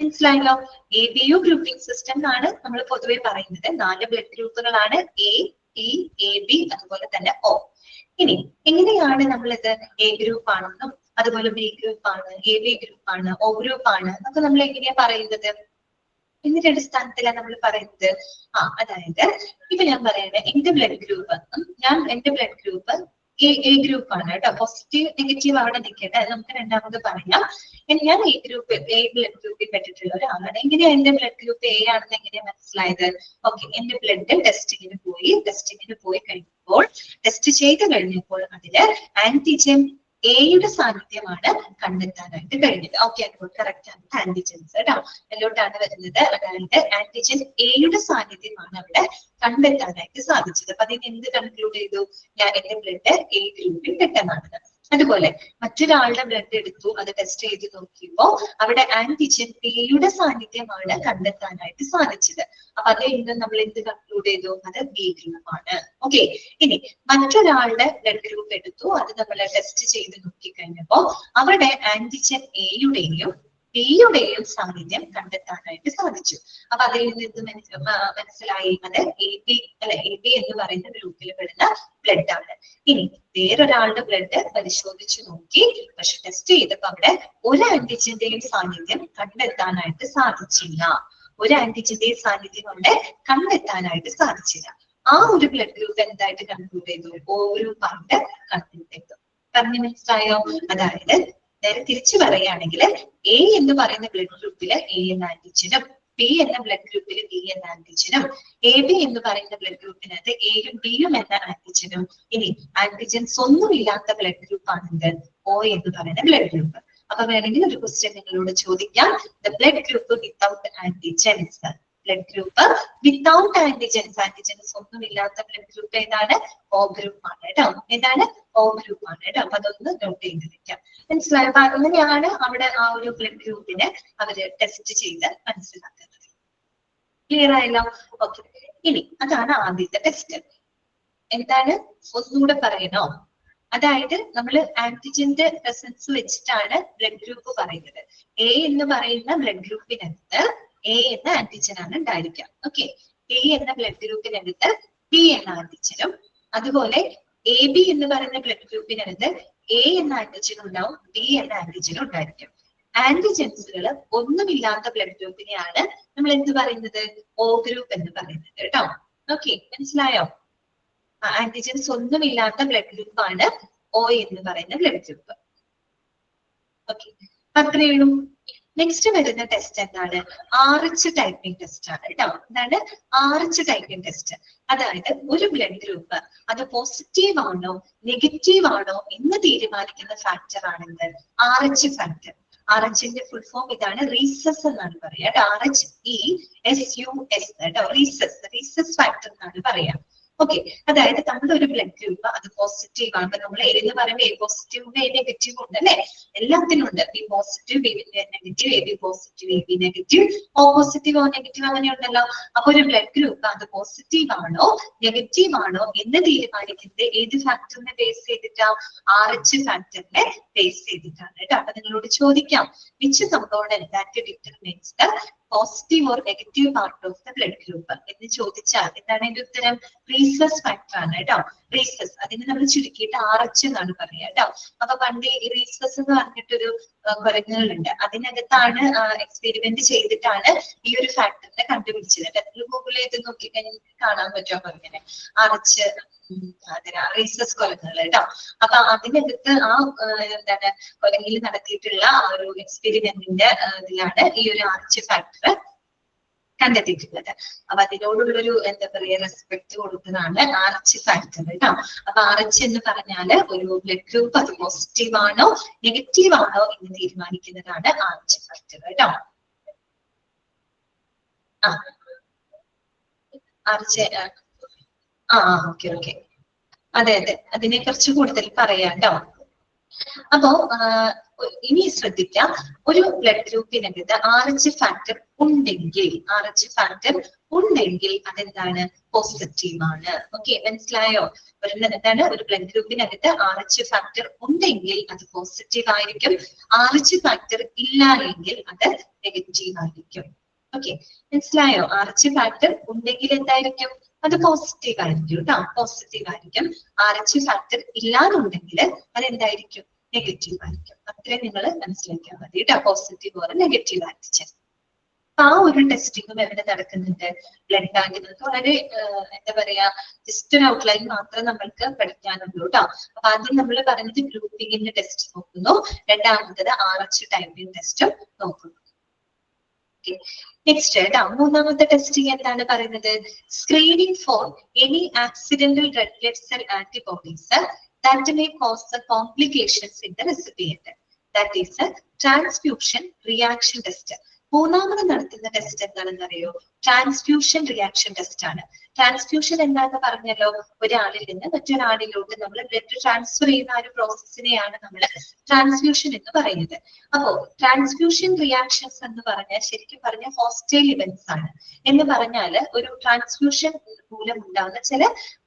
മനസ്സിലായല്ലോ? ABO ഗ്രൂപ്പിംഗ് സിസ്റ്റം എന്നാണ് നമ്മൾ പൊതുവെ പറയുന്നത്. 4 ബ്ലഡ് ഗ്രൂപ്പുകളാണ് A, B, AB, അതുപോലെ തന്നെ O. ഇനി എങ്ങനെയാണ് നമ്മളിത് A ഗ്രൂപ്പ് ആണെന്നും അതുപോലെ B ഗ്രൂപ്പ് ആണ്, AB ഗ്രൂപ്പ് ആണ്, O ഗ്രൂപ്പ് ആണ് എന്നൊക്കെ നമ്മൾ എങ്ങനെയാ പറയുന്നത്? ഇതിന്റെ അടിസ്ഥാനത്തിലാണ് നമ്മൾ പറയുന്നത്. അതായത് ഇപ്പൊ ഞാൻ പറയണേ, എന്റെ ബ്ലഡ് ഗ്രൂപ്പ് A ഗ്രൂപ്പ് ആണ് കേട്ടോ. പോസിറ്റീവ് നെഗറ്റീവ് അവിടെ നിൽക്കട്ടെ, അത് നമുക്ക് രണ്ടാമത് പറയാം. ഞാൻ A ബ്ലഡ് ഗ്രൂപ്പിൽ പെട്ടിട്ടുള്ള ഒരാളാണ്. എങ്ങനെയാ എന്റെ ബ്ലഡ് ഗ്രൂപ്പ് A ആണെന്ന് എങ്ങനെയാ മനസ്സിലായത്? ഓക്കെ, എന്റെ ബ്ലഡ് ടെസ്റ്റിങ്ങിന് പോയി കഴിഞ്ഞപ്പോൾ, ടെസ്റ്റ് ചെയ്ത് കഴിഞ്ഞപ്പോൾ അതില് ആന്റിജൻ എയുടെ സാന്നിധ്യമാണ് കണ്ടെത്താനായിട്ട് കഴിഞ്ഞത്. ഓക്കെ, അതുകൊണ്ട് കറക്റ്റ് ആണ് ആന്റിജൻസ് കേട്ടോ. എല്ലോട്ടാണ് വരുന്നത്. അതായത് ആന്റിജൻ എയുടെ സാന്നിധ്യമാണ് അവിടെ കണ്ടെത്താനായിട്ട് സാധിച്ചത്. അപ്പൊ അതിന് എന്ത് കൺക്ലൂഡ് ചെയ്തു? ഞാൻ എന്റെ ബ്ലഡ് A ഗ്രൂപ്പിൽ പെട്ടെന്നാണ്. അതുപോലെ മറ്റൊരാളുടെ ബ്ലഡ് എടുത്തു, അത് ടെസ്റ്റ് ചെയ്ത് നോക്കിയപ്പോ അവിടെ ആന്റിജൻ Bയുടെ സാന്നിധ്യമാണ് കണ്ടെത്താനായിട്ട് സാധിച്ചത്. അപ്പൊ അതിൽ നിന്ന് നമ്മൾ എന്ത് കൺക്ലൂഡ് ചെയ്തു? അത് B ഗ്രൂപ്പാണ്. ഓക്കെ, ഇനി മറ്റൊരാളുടെ ബ്ലഡ് ഗ്രൂപ്പ് എടുത്തു, അത് നമ്മൾ ടെസ്റ്റ് ചെയ്ത് നോക്കിക്കഴിഞ്ഞപ്പോ അവിടെ ആന്റിജൻ Aയുടെയും Bയുടെയും സാന്നിധ്യം കണ്ടെത്താനായിട്ട് സാധിച്ചു. അപ്പൊ അതിൽ നിന്ന് മനസ്സിലായി അത് AB അല്ലെ, AB എന്ന് പറയുന്ന ഗ്രൂപ്പിൽ പെടുന്ന ബ്ലഡ് ആണ്. ഇനി വേറൊരാളുടെ ബ്ലഡ് പരിശോധിച്ചു നോക്കി, പക്ഷെ ടെസ്റ്റ് ചെയ്തപ്പോ അവിടെ ഒരു ആന്റിജന്റെയും സാന്നിധ്യം കണ്ടെത്താനായിട്ട് സാധിച്ചില്ല. ഒരു ആന്റിജന്റെയും സാന്നിധ്യം അവിടെ കണ്ടെത്താനായിട്ട് സാധിച്ചില്ല. ആ ഒരു ബ്ലഡ് ഗ്രൂപ്പ് എന്തായിട്ട് കൺക്ലൂഡ് ചെയ്തു? O ഗ്രൂപ്പായിട്ട് കൺക്ലൂഡ് ചെയ്തു. പറഞ്ഞു മനസ്സിലായോ? അതായത് നേരെ തിരിച്ചു പറയുകയാണെങ്കിൽ A എന്ന് പറയുന്ന ബ്ലഡ് ഗ്രൂപ്പില് A എന്ന ആന്റിജനും B എന്ന ബ്ലഡ് ഗ്രൂപ്പിൽ B എന്ന ആന്റിജനും AB എന്ന് പറയുന്ന ബ്ലഡ് ഗ്രൂപ്പിനകത്ത് Aയും Bയും എന്ന ആന്റിജനും. ഇനി ആന്റിജൻസ് ഒന്നുമില്ലാത്ത ബ്ലഡ് ഗ്രൂപ്പ് ആണെന്ത്? O എന്ന് പറയുന്ന ബ്ലഡ് ഗ്രൂപ്പ്. അപ്പൊ വേണമെങ്കിൽ ഒരു ക്വസ്റ്റ്യൻ നിങ്ങളോട് ചോദിക്കാം, the blood group without antigens. Blood group without antigens, antigens ഒന്നുമില്ലാത്ത ബ്ലഡ് ഗ്രൂപ്പ് ഏതാണ്? O ഗ്രൂപ്പ് ആണ് കേട്ടോ. ഏതാണ്? O ഗ്രൂപ്പ് ആണ് കേട്ടോ. അപ്പൊ അതൊന്ന് നോട്ട് ചെയ്ത് വെക്കാം. മനസ്സിലായോ? അപ്പൊ അങ്ങനെയാണ് അവിടെ ആ ഒരു ബ്ലഡ് ഗ്രൂപ്പിനെ അവര് ടെസ്റ്റ് ചെയ്ത് മനസ്സിലാക്കുന്നത്. ക്ലിയർ ആയല്ലോ? ഓക്കെ. ഇനി അതാണ് ആദ്യത്തെ ടെസ്റ്റ്. എന്താണ്? ഒന്നുകൂടെ പറയണോ? അതായത് നമ്മൾ ആന്റിജന്റെ പ്രസൻസ് വെച്ചിട്ടാണ് ബ്ലഡ് ഗ്രൂപ്പ് പറയുന്നത്. എ എന്ന് പറയുന്ന ബ്ലഡ് ഗ്രൂപ്പിനകത്ത് എ എന്ന ആന്റിജൻ ആണ് ഉണ്ടായിരിക്കുക. ഓക്കെ. എ എന്ന ബ്ലഡ് ഗ്രൂപ്പിനകത്ത് പി എന്ന ആന്റിജനും, അതുപോലെ എ ബി എന്ന് പറയുന്ന ബ്ലഡ് ഗ്രൂപ്പിനകത്ത് എ എന്ന ആന്റിജനും ഉണ്ടാവും, ബി എന്ന ആന്റിജനും ഉണ്ടായിരിക്കും. ആന്റിജൻസുകൾ ഒന്നുമില്ലാത്ത ബ്ലഡ് ഗ്രൂപ്പിനെയാണ് നമ്മൾ എന്ത് പറയുന്നത്? O ഗ്രൂപ്പ് എന്ന് പറയുന്നത് കേട്ടോ. ഓക്കെ, മനസ്സിലായോ? ആന്റിജൻസ് ഒന്നുമില്ലാത്ത ബ്ലഡ് ഗ്രൂപ്പാണ് O എന്ന് പറയുന്ന ബ്ലഡ് ഗ്രൂപ്പ്. ഓക്കെ, അത്രയേ ഉള്ളൂ. നെക്സ്റ്റ് വരുന്ന ടെസ്റ്റ് എന്താണ്? RH ടൈപ്പിംഗ് ടെസ്റ്റ് ആണ് കേട്ടോ. എന്താണ്? RH typing test. അതായത് ഒരു ബ്ലഡ് ഗ്രൂപ്പ് അത് പോസിറ്റീവ് ആണോ നെഗറ്റീവ് ആണോ എന്ന് തീരുമാനിക്കുന്ന ഫാക്ടർ ആണെന്ന് RH ഫാക്ടർ. RHന്റെ ഫുൾ ഫോം ഇതാണ്, റീസസ് എന്നാണ് പറയുക. RHESUS കേട്ടോ, റീസസ് ഫാക്ടർ എന്നാണ് പറയാ. ഓക്കെ, അതായത് നമ്മുടെ ഒരു ബ്ലഡ് ഗ്രൂപ്പ് അത് പോസിറ്റീവ് ആണ്. നമ്മൾ എന്ന് പറയുമ്പോൾ എ പോസിറ്റീവ് എ നെഗറ്റീവ് ഉണ്ട് അല്ലെ, എല്ലാത്തിനും ഉണ്ട്. B positive B negative, A B positive A B negative, O positive oh negative, അങ്ങനെ ഉണ്ടല്ലോ. അപ്പൊ ഒരു ബ്ലഡ് ഗ്രൂപ്പ് അത് പോസിറ്റീവ് ആണോ നെഗറ്റീവ് ആണോ എന്ന് തീരുമാനിക്കുന്നത് ഏത് ഫാക്ടറിനെ ബേസ് ചെയ്തിട്ടാ? RH ഫാക്ടറിനെ ബേസ് ചെയ്തിട്ടാണ് കേട്ടോ. അപ്പൊ നിങ്ങളോട് ചോദിക്കാം, which component that determines the positive or negative part of the blood group എന്ന് ചോദിച്ചാൽ എന്താണ് എന്റെ ഉത്തരം? റീസസ് ഫാക്ടർ ആണ് കേട്ടോ. റീസസ്, അതിന് നമ്മൾ ചുരുക്കിയിട്ട് RH എന്നാണ് പറയുക കേട്ടോ. അപ്പൊ പണ്ട് ഈ റീസസ് എന്ന് പറഞ്ഞിട്ടൊരു കുരങ്ങുകളുണ്ട്, അതിനകത്താണ് എക്സ്പെരിമെന്റ് ചെയ്തിട്ടാണ് ഈ ഒരു ഫാക്ടറിനെ കണ്ടുപിടിച്ചത്. ഗൂഗിൾ ചെയ്ത് നോക്കിക്കഴിഞ്ഞാൽ കാണാൻ പറ്റുമോ അങ്ങനെ RH റീസസ് കുരങ്ങുകൾ കേട്ടോ. അപ്പൊ അതിനകത്ത് ആ എന്താണ് കുരങ്ങിൽ നടത്തിയിട്ടുള്ള ആ ഒരു എക്സ്പെരിമെന്റിന്റെ ഇതിലാണ് ഈ ഒരു RH ഫാക്ടർ കണ്ടെത്തിയിട്ടുള്ളത്. അപ്പൊ അതിനോടുള്ളൊരു എന്താ പറയാ റെസ്പെക്ട് കൊടുക്കുന്നതാണ് RH ഫാക്ടർ കേട്ടോ. അപ്പൊ RH എന്ന് പറഞ്ഞാല് ഒരു ബ്ലഡ് ഗ്രൂപ്പ് അത് പോസിറ്റീവ് ആണോ നെഗറ്റീവ് ആണോ എന്ന് തീരുമാനിക്കുന്നതാണ് RH ഫാക്ടർ കേട്ടോ. ഓക്കെ ഓക്കെ, അതെ അതെ, അതിനെ കുറിച്ച് കൂടുതൽ പറയാം കേട്ടോ. അപ്പോ ഇനി ശ്രദ്ധിക്കാം, ഒരു ബ്ലഡ് ഗ്രൂപ്പിനകത്ത് RH ഫാക്ടർ ഉണ്ടെങ്കിൽ അതെന്താണ്? പോസിറ്റീവ് ആണ്. ഓക്കെ, മനസ്സിലായോ? എന്താണ്? ഒരു ബ്ലഡ് ഗ്രൂപ്പിനകത്ത് RH ഫാക്ടർ ഉണ്ടെങ്കിൽ അത് പോസിറ്റീവ് ആയിരിക്കും, RH ഫാക്ടർ ഇല്ല എങ്കിൽ അത് നെഗറ്റീവ് ആയിരിക്കും. ഓക്കെ, മനസ്സിലായോ? RH ഫാക്ടർ ഉണ്ടെങ്കിൽ എന്തായിരിക്കും? അത് പോസിറ്റീവ് ആയിരിക്കും കേട്ടോ, പോസിറ്റീവ് ആയിരിക്കും. RH ഫാക്ടർ ഇല്ലാന്നുണ്ടെങ്കിൽ അതെന്തായിരിക്കും? നെഗറ്റീവ് ആയിരിക്കും. അത്രയും നിങ്ങൾ മനസ്സിലാക്കിയാൽ മതി കേട്ടോ, പോസിറ്റീവ് ഓർ നെഗറ്റീവ് ആയിരിക്കും. ആ ഒരു ടെസ്റ്റിങ്ങും എവിടെ നടക്കുന്നുണ്ട്? ബ്ലഡ് ബാങ്കിനകത്ത്. വളരെ എന്താ പറയാ, ജസ്റ്റ് ഒരു ഔട്ട്ലൈൻ മാത്രം നമ്മൾക്ക് പഠിക്കാനുള്ളൂ കേട്ടോ. അപ്പൊ ആദ്യം നമ്മൾ പറഞ്ഞത് ഗ്രൂപ്പിങ്ങിന്റെ ടെസ്റ്റ് നോക്കുന്നു, രണ്ടാമത്തത് RH ടൈപ്പിംഗ് ടെസ്റ്റും നോക്കുന്നു. നെക്സ്റ്റ് കേട്ടോ, മൂന്നാമത്തെ ടെസ്റ്റിംഗ് എന്താണ് പറയുന്നത്? Screening for any accidental red blood cell antibodies that may cause the complications in the recipient. That is a transfusion reaction test. മൂന്നാമത് നടത്തുന്ന ടെസ്റ്റ് എന്താണെന്ന് അറിയോ? ട്രാൻസ്ഫ്യൂഷൻ റിയാക്ഷൻ ടെസ്റ്റ് ആണ്. ട്രാൻസ്ഫ്യൂഷൻ എന്താന്ന് പറഞ്ഞല്ലോ, ഒരാളിൽ നിന്ന് മറ്റൊരാളിലോട്ട് നമ്മൾ ബ്ലഡ് ട്രാൻസ്ഫർ ചെയ്യുന്ന ഒരു പ്രോസസ്സിനെയാണ് നമ്മൾ ട്രാൻസ്ഫ്യൂഷൻ എന്ന് പറയുന്നത്. അപ്പോ ട്രാൻസ്ഫ്യൂഷൻ റിയാക്ഷൻസ് എന്ന് പറഞ്ഞാൽ ശരിക്കും പറഞ്ഞാൽ ഹോസ്റ്റൈൽ ഇവന്റ്സ് ആണ്. എന്ന് പറഞ്ഞാൽ ഒരു ട്രാൻസ്ഫ്യൂഷൻ മൂലം ഉണ്ടാകുന്ന ചില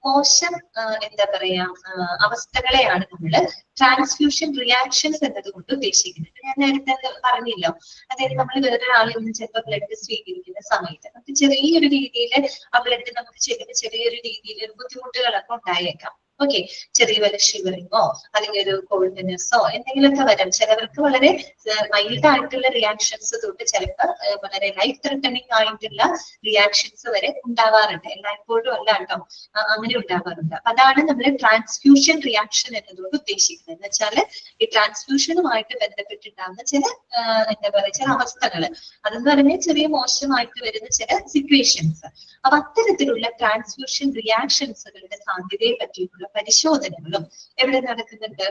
മോശം എന്താ പറയാ അവസ്ഥകളെയാണ് നമ്മൾ ട്രാൻസ്ഫ്യൂഷൻ റിയാക്ഷൻസ് എന്നതുകൊണ്ട് ഉദ്ദേശിക്കുന്നത്. ഞാൻ നേരത്തെ പറഞ്ഞല്ലോ, അതായത് നമ്മൾ വേറൊരാളിൽ നിന്ന് ചിലപ്പോൾ ബ്ലഡ് സ്വീകരിക്കുന്ന സമയത്ത് നമുക്ക് ചെറിയൊരു രീതിയിൽ ആ ബ്ലഡ് നമുക്ക് ചെറിയൊരു രീതിയിൽ ബുദ്ധിമുട്ടുകളൊക്കെ ഉണ്ടായേക്കാം. ഓക്കെ, ചെറിയ വല്ല ഷിവറിങ്ങോ അല്ലെങ്കിൽ ഒരു കോൾഡ്നെസ്സോ എന്തെങ്കിലുമൊക്കെ വരാം. ചിലവർക്ക് വളരെ മൈൽഡ് ആയിട്ടുള്ള റിയാക്ഷൻസ് തൊട്ട് ചിലപ്പോൾ വളരെ ലൈഫ് ത്രെട്ടനിങ് ആയിട്ടുള്ള റിയാക്ഷൻസ് വരെ ഉണ്ടാവാറുണ്ട്. എല്ലായ്പ്പോഴും അല്ല കേട്ടോ, അങ്ങനെ ഉണ്ടാവാറുണ്ട്. അതാണ് നമ്മൾ ട്രാൻസ്ഫ്യൂഷൻ റിയാക്ഷൻ എന്നതുകൊണ്ട് ഉദ്ദേശിക്കുന്നത്. എന്ന് വെച്ചാൽ ഈ ട്രാൻസ്ഫ്യൂഷനുമായിട്ട് ബന്ധപ്പെട്ടുണ്ടാകുന്ന ചില എന്താ പറയുക ചില അവസ്ഥകൾ, അതെന്ന് പറഞ്ഞാൽ ചെറിയ മോശമായിട്ട് വരുന്ന ചില സിറ്റുവേഷൻസ്. അപ്പൊ അത്തരത്തിലുള്ള ട്രാൻസ്ഫ്യൂഷൻ റിയാക്ഷൻസുകളുടെ സാധ്യതയെ പറ്റിയിട്ടുള്ള പരിശോധനകളും എവിടെ നടക്കുന്നുണ്ട്?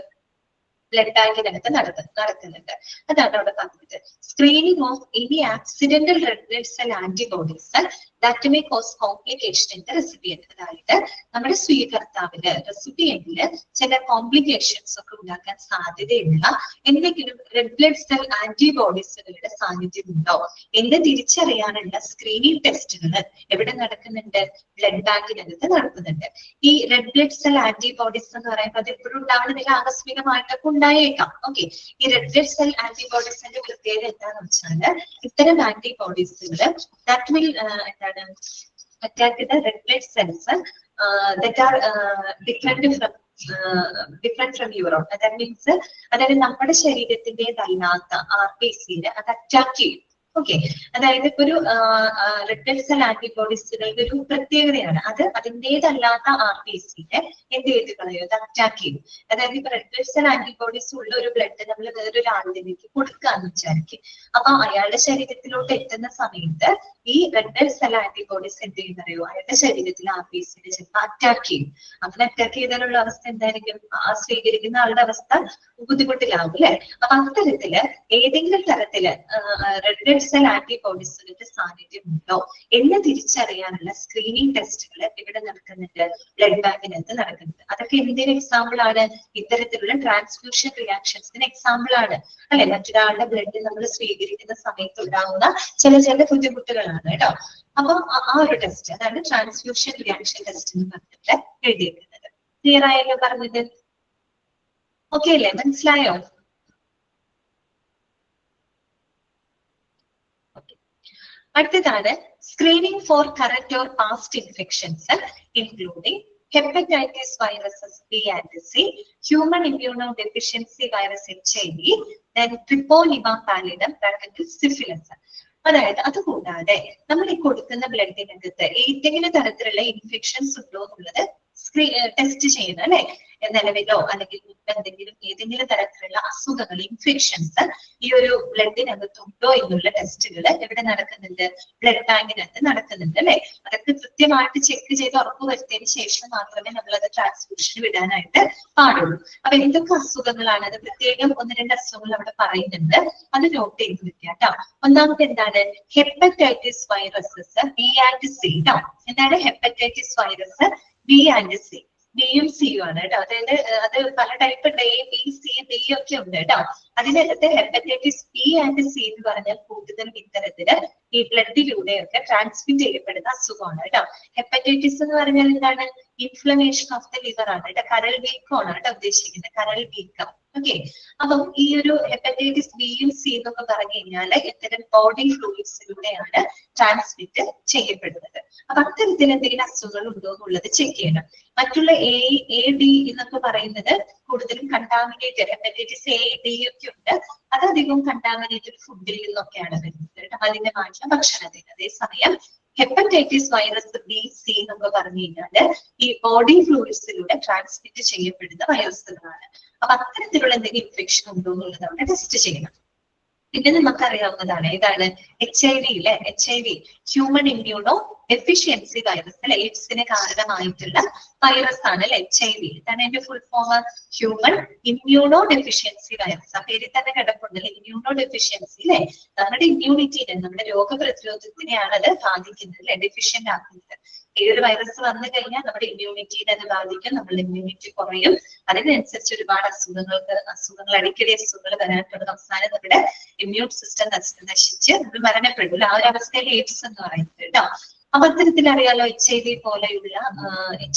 ബ്ലഡ് ബാങ്കിനകത്ത് നടക്കുന്നുണ്ട്. അതാണ് അവിടെ പറഞ്ഞത്. Screening of any accidental red blood cell antibodies that may cos complication in the recipient. അതായത് നമ്മുടെ സ്വീകർത്താവില് റെസിപ്പിയന്റില് ചില കോംപ്ലിക്കേഷൻസ് ഒക്കെ ഉണ്ടാക്കാൻ സാധ്യതയുള്ള എന്തെങ്കിലും റെഡ് ബ്ലഡ് സെൽ ആന്റിബോഡീസുകളുടെ സാന്നിധ്യം ഉണ്ടോ എന്ന് തിരിച്ചറിയാനുള്ള സ്ക്രീനിങ് ടെസ്റ്റുകൾ എവിടെ നടക്കുന്നുണ്ട്? ബ്ലഡ് ബാങ്കിനകത്ത് നടക്കുന്നുണ്ട്. ഈ റെഡ് ബ്ലഡ് സെൽ ആന്റിബോഡീസ് എന്ന് പറയുമ്പോൾ അത് എപ്പോഴും ഉണ്ടാവുന്നതിൽ ആകസ്മികമായിട്ടൊക്കെ ഉണ്ടായേക്കാം. ഓക്കെ, ഈ റെഡ് ബ്ലഡ് സെൽ ആന്റിബോഡീസിന്റെ പ്രത്യേകത എന്താണെന്ന് വെച്ചാൽ ഇത്തരം ആന്റിബോഡീസുകൾ ദാറ്റ് വിൽ എന്താണ് attack the red blood cells that are different from urine. That means അതായത് നമ്മുടെ ശരീരത്തിന്റേതല്ലാത്ത RBCനെ അത് അറ്റാക്ക് ചെയ്യും. ഓക്കെ, അതായത് ഇപ്പൊ ഒരു റെഡ് ബ്ലഡ് സെൽ ആന്റിബോഡീസുകളുടെ ഒരു പ്രത്യേകതയാണ് അത്. അതിൻ്റെതല്ലാത്ത RBCനെ എന്ത് ചെയ്ത് കളയും? അത് അറ്റാക്ക് ചെയ്യും. അതായത് ഇപ്പൊ റെഡ് ബ്ലഡ് സെൽ ആന്റിബോഡീസ് ഉള്ള ഒരു ബ്ലഡ് നമ്മൾ വേറൊരാളിലേക്ക് കൊടുക്കാന്ന് വിചാരിക്കും. അപ്പൊ അയാളുടെ ശരീരത്തിലോട്ട് എത്തുന്ന സമയത്ത് ഈ റെഡ് ബ്ലഡ് സെൽ ആന്റിബോഡീസ് എന്ത് ചെയ്യുന്നറിയോ? അയാളുടെ ശരീരത്തിൽ RBCനെ ചിലപ്പോൾ അറ്റാക്ക് ചെയ്യും. അങ്ങനെ അറ്റാക്ക് ചെയ്താലുള്ള അവസ്ഥ എന്തായിരിക്കും? ആ സ്വീകരിക്കുന്ന ആളുടെ അവസ്ഥ ബുദ്ധിമുട്ടിലാവും അല്ലെ? അപ്പൊ അത്തരത്തില് ഏതെങ്കിലും തരത്തില് റെഡ് ബ്ലഡ് സെൽ ആന്റിബോഡീസുകളുടെ സാന്നിധ്യം ഉണ്ടോ എന്ന് തിരിച്ചറിയാനുള്ള സ്ക്രീനിങ് ടെസ്റ്റുകൾ ഇവിടെ നടക്കുന്നുണ്ട്, ബ്ലഡ് ബാങ്കിനകത്ത് നടക്കുന്നുണ്ട്. അതൊക്കെ എന്തിന് എക്സാമ്പിൾ ആണ്? ഇത്തരത്തിലുള്ള ട്രാൻസ്ഫ്യൂഷൻ റിയാക്ഷൻസിന് എക്സാമ്പിൾ ആണ് അല്ലെ? മറ്റൊരാളുടെ ബ്ലഡ് നമ്മൾ സ്വീകരിക്കുന്ന സമയത്ത് ഉണ്ടാകുന്ന ചില ബുദ്ധിമുട്ടുകളാണ് കേട്ടോ. അപ്പൊ ആ ഒരു ടെസ്റ്റ്, അതാണ് ട്രാൻസ്ഫ്യൂഷൻ റിയാക്ഷൻ ടെസ്റ്റ് എന്ന് പറഞ്ഞിട്ട് എഴുതിയിരിക്കുന്നത്. ക്ലിയർ ആയല്ലോ പറഞ്ഞത്? ഓക്കെ അല്ലേ? മനസ്സിലായോ? അടുത്തതാണ് screening for current or past infections including hepatitis viruses B and C, human immunodeficiency virus HIV, treponema pallidum syphilis. അതായത് അതുകൂടാതെ നമ്മൾ ഈ കൊടുക്കുന്ന ബ്ലഡിനകത്ത് ഏതെങ്കിലും തരത്തിലുള്ള ഇൻഫെക്ഷൻസ് ഉണ്ടോ എന്നുള്ളത് ടെസ്റ്റ് ചെയ്യണം അല്ലെ? നിലവിലോ അല്ലെങ്കിൽ ഏതെങ്കിലും തരത്തിലുള്ള അസുഖങ്ങൾ, ഇൻഫെക്ഷൻസ് ഈ ഒരു ബ്ലഡിനകത്ത് ഉണ്ടോ എന്നുള്ള ടെസ്റ്റുകൾ എവിടെ നടക്കുന്നുണ്ട്? ബ്ലഡ് ബാങ്കിനകത്ത് നടക്കുന്നുണ്ട് അല്ലെ? അതൊക്കെ കൃത്യമായിട്ട് ചെക്ക് ചെയ്ത് ഉറപ്പുവരുത്തിയതിനു ശേഷം മാത്രമേ നമ്മൾ അത് ട്രാൻസ്ഫ്യൂഷൻ വിടാനായിട്ട് പാടുള്ളൂ. അപ്പൊ എന്തൊക്കെ അസുഖങ്ങളാണ്? അത് പ്രത്യേകം 1-2 അസുഖങ്ങൾ അവിടെ പറയുന്നുണ്ട്, അത് നോട്ട് ചെയ്ത് വെക്കുക കേട്ടോ. ഒന്നാമത്തെ എന്താണ്? Hepatitis viruses B and C. എന്താണ് hepatitis virus B and C? ബിയും സിയും ആണ് കേട്ടോ. അതായത് അത് പല ടൈപ്പ് ഉണ്ട്, A, B, C, D ഒക്കെ ഉണ്ട് കേട്ടോ. അതിനകത്ത് ഹെപ്പറ്റൈറ്റിസ് ബി ആൻഡ് സി എന്ന് പറഞ്ഞാൽ കൂടുതലും ഇത്തരത്തില് ഈ ബ്ലഡിലൂടെയൊക്കെ ട്രാൻസ്മിറ്റ് ചെയ്യപ്പെടുന്ന അസുഖമാണ് കേട്ടോ. ഹെപ്പറ്റൈറ്റിസ് എന്ന് പറഞ്ഞാൽ എന്താണ്? ഇൻഫ്ലമേഷൻ ഓഫ് ദ ലിവർ ആണ് കേട്ടോ. കരൾ വീക്കമാണ് കേട്ടോ ഉദ്ദേശിക്കുന്നത്, കരൾ വീക്കം. ഓക്കെ, അപ്പം ഈ ഒരു ഹെപ്പറ്റൈറ്റിസ് ബിയും സി എന്നൊക്കെ പറഞ്ഞു കഴിഞ്ഞാല് ഇത്തരം ബോഡി ഫ്ലൂയിഡ്സിലൂടെയാണ് ട്രാൻസ്മിറ്റ് ചെയ്യപ്പെടുന്നത്. അപ്പൊ അത്തരത്തിൽ എന്തെങ്കിലും അസുഖങ്ങൾ ഉണ്ടോ എന്നുള്ളത് ചെക്ക് ചെയ്യണം. മറ്റുള്ള A, D എന്നൊക്കെ പറയുന്നത് കൂടുതലും കണ്ടാമിനേറ്റഡ്, ഹെപ്പറ്റൈറ്റിസ് A, D ഒക്കെ ഉണ്ട്. അതധികം കണ്ടാമിനേറ്റഡ് ഫുഡിൽ നിന്നൊക്കെയാണ് വരുന്നത്, മലിനമായിട്ടുള്ള ഭക്ഷണത്തിൽ. അതേസമയം ഹെപ്പറ്റൈറ്റിസ് വൈറസ് ബി, സി എന്നൊക്കെ പറഞ്ഞു കഴിഞ്ഞാല് ഈ ബോഡി ഫ്ലൂയിഡ്സിലൂടെ ട്രാൻസ്മിറ്റ് ചെയ്യപ്പെടുന്ന വൈറസുകളാണ്. അപ്പൊ അത്തരത്തിലുള്ള എന്തെങ്കിലും ഇൻഫെക്ഷൻ ഉണ്ടോ എന്നുള്ളത് അവിടെ ടെസ്റ്റ് ചെയ്യണം. പിന്നെ നമുക്കറിയാവുന്നതാണ് ഏതാണ്? HIV അല്ലെ? HIV human immuno deficiency virus അല്ലെ? എയ്ഡ്സിന് കാരണമായിട്ടുള്ള വൈറസ് ആണ് അല്ലെ HIV. ഇതാണ് എന്റെ full form, human immuno deficiency virus. ആ പേരിൽ തന്നെ കിടപ്പുണ്ടല്ലേ ഇമ്മ്യൂണോ ഡെഫിഷ്യൻസി അല്ലെ? നമ്മുടെ ഇമ്മ്യൂണിറ്റിനെ, നമ്മുടെ രോഗപ്രതിരോധത്തിനെയാണ് അത് ബാധിക്കുന്നത് അല്ലെ, ഡെഫിഷ്യന്റ് ആക്കുന്നത്. ഈ ഒരു വൈറസ് വന്നു കഴിഞ്ഞാൽ നമ്മുടെ ഇമ്മ്യൂണിറ്റിനെ അത് ബാധിക്കും, നമ്മുടെ ഇമ്മ്യൂണിറ്റി കുറയും. അതിനനുസരിച്ച് ഒരുപാട് അസുഖങ്ങൾ അടിക്കടി അസുഖങ്ങൾ വരാനുള്ള അവസാനം നമ്മുടെ ഇമ്മ്യൂൺ സിസ്റ്റം നശിച്ച് നമ്മൾ മരണപ്പെടും. ആ ഒരു അവസ്ഥയിൽ എയ്ഡ്സ് എന്ന് പറയുന്നത് കേട്ടോ. അപ്പൊ അത്തരത്തിൽ അറിയാലോ HIV പോലെയുള്ള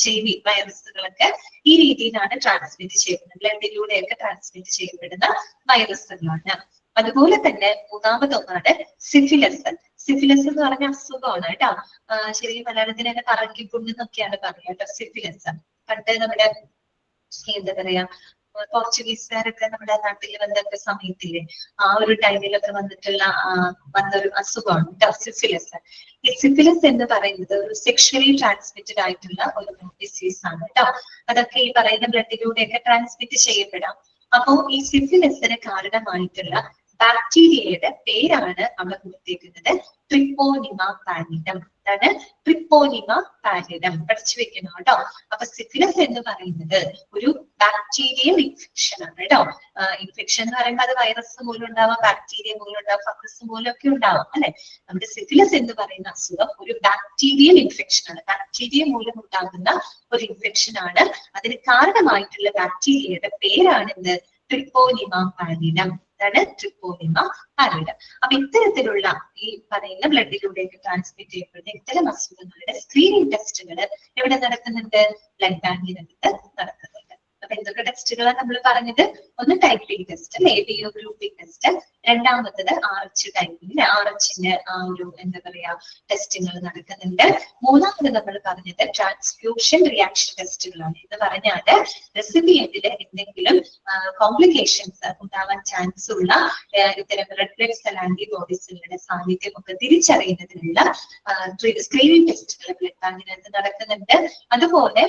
HIV വൈറസുകളൊക്കെ ഈ രീതിയിലാണ് ട്രാൻസ്മിറ്റ് ചെയ്യപ്പെടുന്നത്, ബ്ലഡിലൂടെയൊക്കെ ട്രാൻസ്മിറ്റ് ചെയ്യപ്പെടുന്ന വൈറസുകളാണ്. അതുപോലെ തന്നെ മൂന്നാമതൊന്നാണ് സിഫിലിസ്. സിഫിലിസ് എന്ന് പറഞ്ഞ അസുഖമാണ് കേട്ടോ. ശരിക്കും മലയാളത്തിൽ തന്നെ കറക്കിക്കൊണ്ടെന്നൊക്കെയാണ് പറയുക കേട്ടോ സിഫിലിസ്. പണ്ട് നമ്മുടെ എന്താ പറയാ പോർച്ചുഗീസുകാരൊക്കെ നമ്മുടെ നാട്ടിൽ വന്നൊക്കെ സമയത്തില്ലേ, ആ ഒരു ടൈമിലൊക്കെ വന്നൊരു അസുഖമാണ് കേട്ടോ സിഫിലിസ്. ഈ സിഫിലിസ് എന്ന് പറയുന്നത് ഒരു സെക്ഷലി ട്രാൻസ്മിറ്റഡ് ആയിട്ടുള്ള ഒരു ഡിസീസ് ആണ് കേട്ടോ. അതൊക്കെ ഈ പറയുന്ന ബ്ലഡിലൂടെയൊക്കെ ട്രാൻസ്മിറ്റ് ചെയ്യപ്പെടാം. അപ്പോ ഈ സിഫിലിസിന് കാരണമായിട്ടുള്ള ബാക്ടീരിയയുടെ പേരാണ് അവിടെ കൊടുത്തേക്കുന്നത് ട്രിപ്പോനിമ പാലിഡം. എന്താണ്? ട്രിപ്പോനിമ പാലിഡം. പഠിച്ചു വെക്കണം കേട്ടോ. അപ്പൊ സിഫിലിസ് എന്ന് പറയുന്നത് ഒരു ബാക്ടീരിയൽ ഇൻഫെക്ഷൻ ആണ് കേട്ടോ. ഇൻഫെക്ഷൻ എന്ന് പറയുമ്പോൾ അത് വൈറസ് മൂലം ഉണ്ടാവാം, ബാക്ടീരിയ മൂലം ഉണ്ടാവാം, ഫംഗസ് മൂലം ഒക്കെ ഉണ്ടാവാം അല്ലെ. നമ്മുടെ സിഫിലിസ് എന്ന് പറയുന്ന അസുഖം ഒരു ബാക്ടീരിയൽ ഇൻഫെക്ഷൻ ആണ്. ബാക്ടീരിയ മൂലം ഉണ്ടാകുന്ന ഒരു ഇൻഫെക്ഷൻ ആണ്. അതിന് കാരണമായിട്ടുള്ള ബാക്ടീരിയയുടെ പേരാണ് എന്ത്? ട്രിപ്പോനിമ പാലിഡം. അതാണ് ട്രിപ്പോനിമ പാലിഡം. അപ്പൊ ഇത്തരത്തിലുള്ള ഈ പറയുന്ന ബ്ലഡിലൂടെയൊക്കെ ട്രാൻസ്മിറ്റ് ചെയ്യപ്പെടുന്ന ഇത്തരം അസുഖങ്ങളുടെ സ്ക്രീനിങ് ടെസ്റ്റുകൾ എവിടെ നടക്കുന്നുണ്ട്? ബ്ലഡ് ബാങ്കിനകത്ത് നടക്കുന്നുണ്ട്. അപ്പൊ എന്തൊക്കെ ടെസ്റ്റുകളാണ് നമ്മൾ പറഞ്ഞത്? ഒന്ന് typing test, ABO grouping test. രണ്ടാമത്തത് RH ടൈപ്പിംഗ്, RH ആ ഒരു എന്താ പറയാ ടെസ്റ്റുകൾ നടക്കുന്നുണ്ട്. മൂന്നാമത് നമ്മൾ പറഞ്ഞത് ട്രാൻസ്ഫ്യൂഷൻ റിയാക്ഷൻ ടെസ്റ്റുകളാണ്. എന്ന് പറഞ്ഞാല് റെസിപ്പിയന്റില് എന്തെങ്കിലും കോംപ്ലിക്കേഷൻസ് ഉണ്ടാവാൻ ചാൻസ് ഉള്ള ഇത്തരം റെഡ് ബ്ലഡ് സെൽ ആന്റിബോഡീസുകളുടെ സാന്നിധ്യം ഒക്കെ തിരിച്ചറിയുന്നതിനുള്ള സ്ക്രീനിങ് ടെസ്റ്റുകൾ ബ്ലഡ് ബാങ്കിനകത്ത് നടക്കുന്നുണ്ട്. അതുപോലെ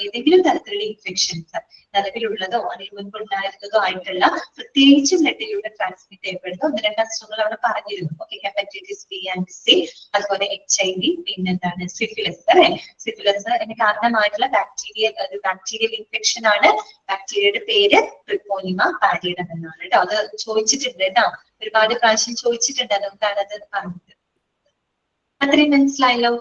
ഏതെങ്കിലും തരത്തിലുള്ള ഇൻഫെക്ഷൻസ് നിലവിലുള്ളതോ അല്ലെങ്കിൽ മുൻപുണ്ടായിരുന്നതോ ആയിട്ടുള്ള പ്രത്യേകിച്ച് ബ്ലഡിലൂടെ ട്രാൻസ്മിറ്റ് ചെയ്യപ്പെടുന്ന ഒന്ന് രണ്ട് അസുഖങ്ങൾ അവിടെ പറഞ്ഞിരുന്നു. Okay, hepatitis B and C, അതുപോലെ HIV, പിന്നെന്താണ് സിഫിലിസ് അല്ലെ. സിഫിലിസ് കാരണമായിട്ടുള്ള ബാക്ടീരിയൽ ഇൻഫെക്ഷൻ ആണ്. ബാക്ടീരിയയുടെ പേര് ട്രിപ്പോനിമ പാലിഡം എന്നാണ് കേട്ടോ. അത് ചോദിച്ചിട്ടുണ്ട് കേട്ടോ, ഒരുപാട് പ്രാവശ്യം ചോദിച്ചിട്ടുണ്ട്. അതുകൊണ്ടാണ് അത് പറഞ്ഞത്. അത്രയും മനസ്സിലായല്ലോ?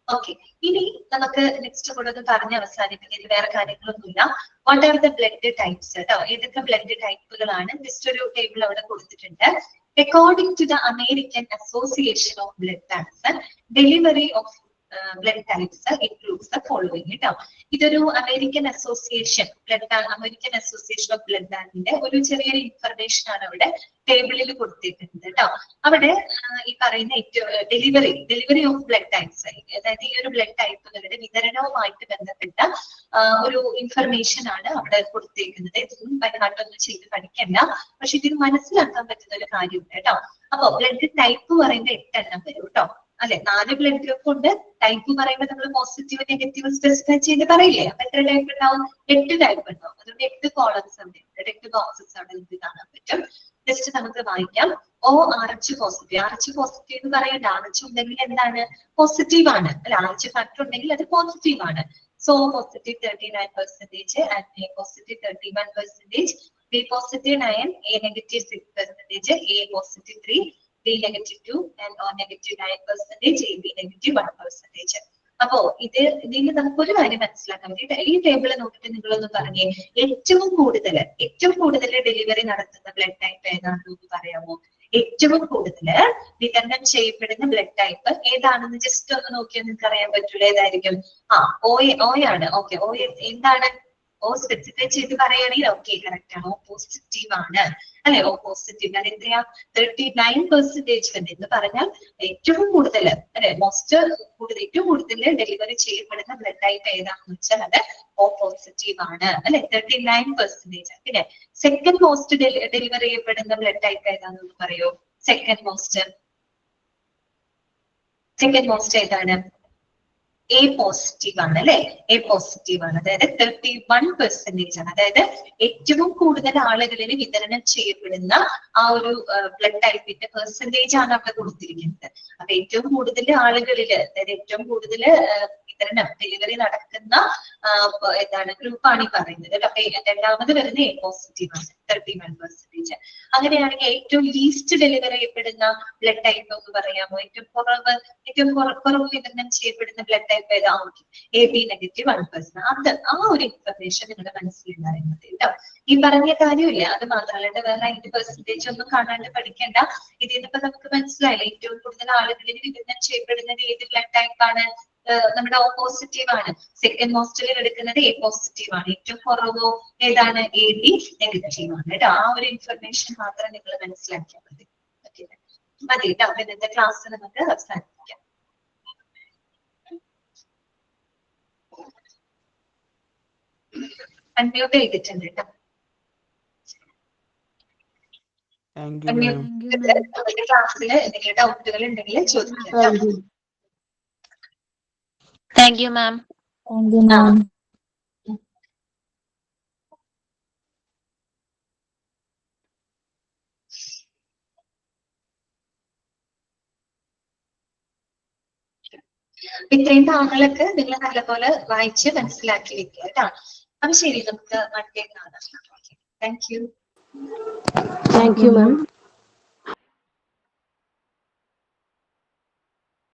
ഓക്കെ, ഇനി നമുക്ക് നെക്സ്റ്റ് കൂടെ ഒന്ന് പറഞ്ഞ് അവസാനിപ്പിക്കുന്നത് വേറെ കാര്യങ്ങളൊന്നുമില്ല. What are the blood types കേട്ടോ. ഏതൊക്കെ ബ്ലഡ് ടൈപ്പുകളാണ്? ജസ്റ്റ് ഒരു ടേബിൾ അവിടെ കൊടുത്തിട്ടുണ്ട്. According to the American Association of Blood Banks, delivery of blood types includes the following കേട്ടോ. ഇതൊരു അമേരിക്കൻ അസോസിയേഷൻ ഓഫ് ബ്ലഡ് ബാങ്കിന്റെ ഒരു ചെറിയൊരു ഇൻഫർമേഷൻ ആണ് അവിടെ ടേബിളിൽ കൊടുത്തിരിക്കുന്നത് കേട്ടോ. അവിടെ ഈ പറയുന്ന ഡെലിവറി ഓഫ് ബ്ലഡ് ടൈപ്സ്, അതായത് ഈ ഒരു ബ്ലഡ് ടൈപ്പുകളുടെ വിതരണവുമായിട്ട് ബന്ധപ്പെട്ട ഒരു ഇൻഫർമേഷൻ ആണ് അവിടെ കൊടുത്തിരിക്കുന്നത്. ഇതൊന്നും പരിഹാട്ടൊന്നും ചെയ്ത് പഠിക്കണ്ട, പക്ഷെ ഇതിന് മനസ്സിലാക്കാൻ പറ്റുന്ന ഒരു കാര്യമുണ്ട് കേട്ടോ. അപ്പൊ ബ്ലഡ് ടൈപ്പ് പറയുമ്പോൾ 8 എണ്ണം വരും കേട്ടോ. അല്ലെ, 4 ബ്ലഡ് ഗ്രൂപ്പ് ഉണ്ട്. ടൈപ്പ് പറയുമ്പോൾ നമ്മൾ പോസിറ്റീവ് നെഗറ്റീവ് സ്പെസിഫൈ ചെയ്ത് പറയില്ലേ. അപ്പൊ എത്ര ടൈപ്പ് ഉണ്ടാവും? 8 ടൈപ്പ് ഉണ്ടാവും. അതുകൊണ്ട് 8 കോളംസ് അവിടെ ഉണ്ട്, 8 ബോക്സസ് അവിടെ നമുക്ക് കാണാൻ പറ്റും. ജസ്റ്റ് നമുക്ക് വായിക്കാം. RH പോസിറ്റീവ് എന്ന് പറയണ്ട. RH ഉണ്ടെങ്കിൽ എന്താണ്? പോസിറ്റീവ് ആണ് അല്ലെ. RH ഫാക്ടർ ഉണ്ടെങ്കിൽ അത് പോസിറ്റീവ് ആണ്. So positive 39% and A positive 31%, B positive 9, A negative 6%, A positive 3, B negative 2 and O negative 9%, AB negative 1%. അപ്പോ ഇതിൽ നമുക്കൊരു കാര്യം മനസ്സിലാക്കാൻ വേണ്ടി ഈ ടേബിൾ നോക്കിയിട്ട് നിങ്ങളൊന്ന് പറഞ്ഞേ, ഏറ്റവും കൂടുതൽ ഡെലിവറി നടത്തുന്ന ബ്ലഡ് ടൈപ്പ് ഏതാണെന്ന് പറയാമോ? ഏറ്റവും കൂടുതൽ വിതരണം ചെയ്യപ്പെടുന്ന ബ്ലഡ് ടൈപ്പ് ഏതാണെന്ന് ജസ്റ്റ് ഒന്ന് നോക്കിയാൽ നിങ്ങൾക്ക് അറിയാൻ പറ്റൂല. ഏതായിരിക്കും? O ആണ്. ഓക്കെ, O എന്താണ്? O സ്പെസിഫൈ ചെയ്ത് പറയുകയാണെങ്കിൽ ഓക്കെ, കറക്റ്റ് ആണ്. O പോസിറ്റീവ് ആണ് അല്ലെ. O പോസിറ്റീവ് ആണ്. എത്രയാ? 39% തന്നെ. എന്ന് പറഞ്ഞാൽ ഏറ്റവും കൂടുതൽ അല്ലെ, ഏറ്റവും കൂടുതൽ ഡെലിവറി ചെയ്യപ്പെടുന്ന ബ്ലഡ് ടൈപ്പ് ഏതാണെന്ന് വെച്ചാൽ അത് O പോസിറ്റീവ് ആണ് അല്ലെ, 39%. പിന്നെ സെക്കൻഡ് മോസ്റ്റ് ഡെലിവറി ചെയ്യപ്പെടുന്ന ബ്ലഡ് ടൈപ്പ് ഏതാണെന്ന് പറയോ? സെക്കൻഡ് മോസ്റ്റ് ഏതാണ്? A പോസിറ്റീവ് ആണ് അല്ലെ. A പോസിറ്റീവ് ആണ്, അതായത് 31% ആണ്. അതായത് ഏറ്റവും കൂടുതൽ ആളുകളിൽ വിതരണം ചെയ്യപ്പെടുന്ന ആ ഒരു ബ്ലഡ് ടൈപ്പിന്റെ പെർസെന്റേജ് ആണ് അവിടെ കൊടുത്തിരിക്കുന്നത്. അപ്പൊ ഏറ്റവും കൂടുതൽ ആളുകളിൽ, അതായത് ഏറ്റവും കൂടുതൽ ഡെലിവറി നടക്കുന്ന എന്താണ് ഗ്രൂപ്പാണ് ഈ പറയുന്നത്. അപ്പൊ രണ്ടാമത് വരുന്ന A പോസിറ്റീവ് ആണ്, 31%. അങ്ങനെയാണെങ്കിൽ ഏറ്റവും ലീസ്റ്റ് ഡെലിവറി ചെയ്യപ്പെടുന്ന ബ്ലഡ് ടൈപ്പ് എന്ന് പറയാമോ? ഏറ്റവും കുറവ് വിതരണം ചെയ്യപ്പെടുന്ന ബ്ലഡ് ടൈപ്പ് ഏതാ? AB negative 1%. അത് ആ ഒരു ഇൻഫർമേഷൻ നിങ്ങളുടെ മനസ്സിലുണ്ടായിരുന്നത് കേട്ടോ. ഈ പറഞ്ഞ കാര്യമില്ല, അത് മാത്രമല്ല വേറെ 90% ഒന്നും കാണാണ്ട് പഠിക്കേണ്ട. ഇതിന്നിപ്പോ നമുക്ക് മനസ്സിലായില്ല. ഏറ്റവും കൂടുതൽ ആളുകളിൽ വിതരണം ചെയ്യപ്പെടുന്നത് ഏത് ബ്ലഡ് ടൈപ്പ് ആണ്? നമ്മുടെ O പോസിറ്റീവ് ആണ്. സെക്കൻഡ് മോസ്റ്റിൽ എടുക്കുന്നത് A പോസിറ്റീവ് ആണ്. ഏറ്റവും കുറവോ ഏതാണ്? AB നെഗറ്റീവ് ആണ് കേട്ടോ. ആ ഒരു ഇൻഫർമേഷൻ മാത്രം നിങ്ങൾ മനസ്സിലാക്കിയാൽ മതി. മതി കേട്ടോ. അപ്പൊ ഇന്നത്തെ ക്ലാസ് നമുക്ക് അവസാനിപ്പിക്കാം. അൺമ്യൂട്ട് ചെയ്തിട്ടുണ്ട് കേട്ടോ. ക്ലാസ്സിൽ എന്തെങ്കിലും ഡൗട്ടുകൾ ഉണ്ടെങ്കിൽ ചോദിക്കാം. Thank you, ma'am. ഇത്രയും ഭാഗങ്ങളൊക്കെ നിങ്ങൾ നല്ലപോലെ വായിച്ച് മനസ്സിലാക്കി വെക്കുക കേട്ടോ. അപ്പൊ ശരി, നമുക്ക് മൺഡേ കാണാം. Thank you. Thank you, ma'am.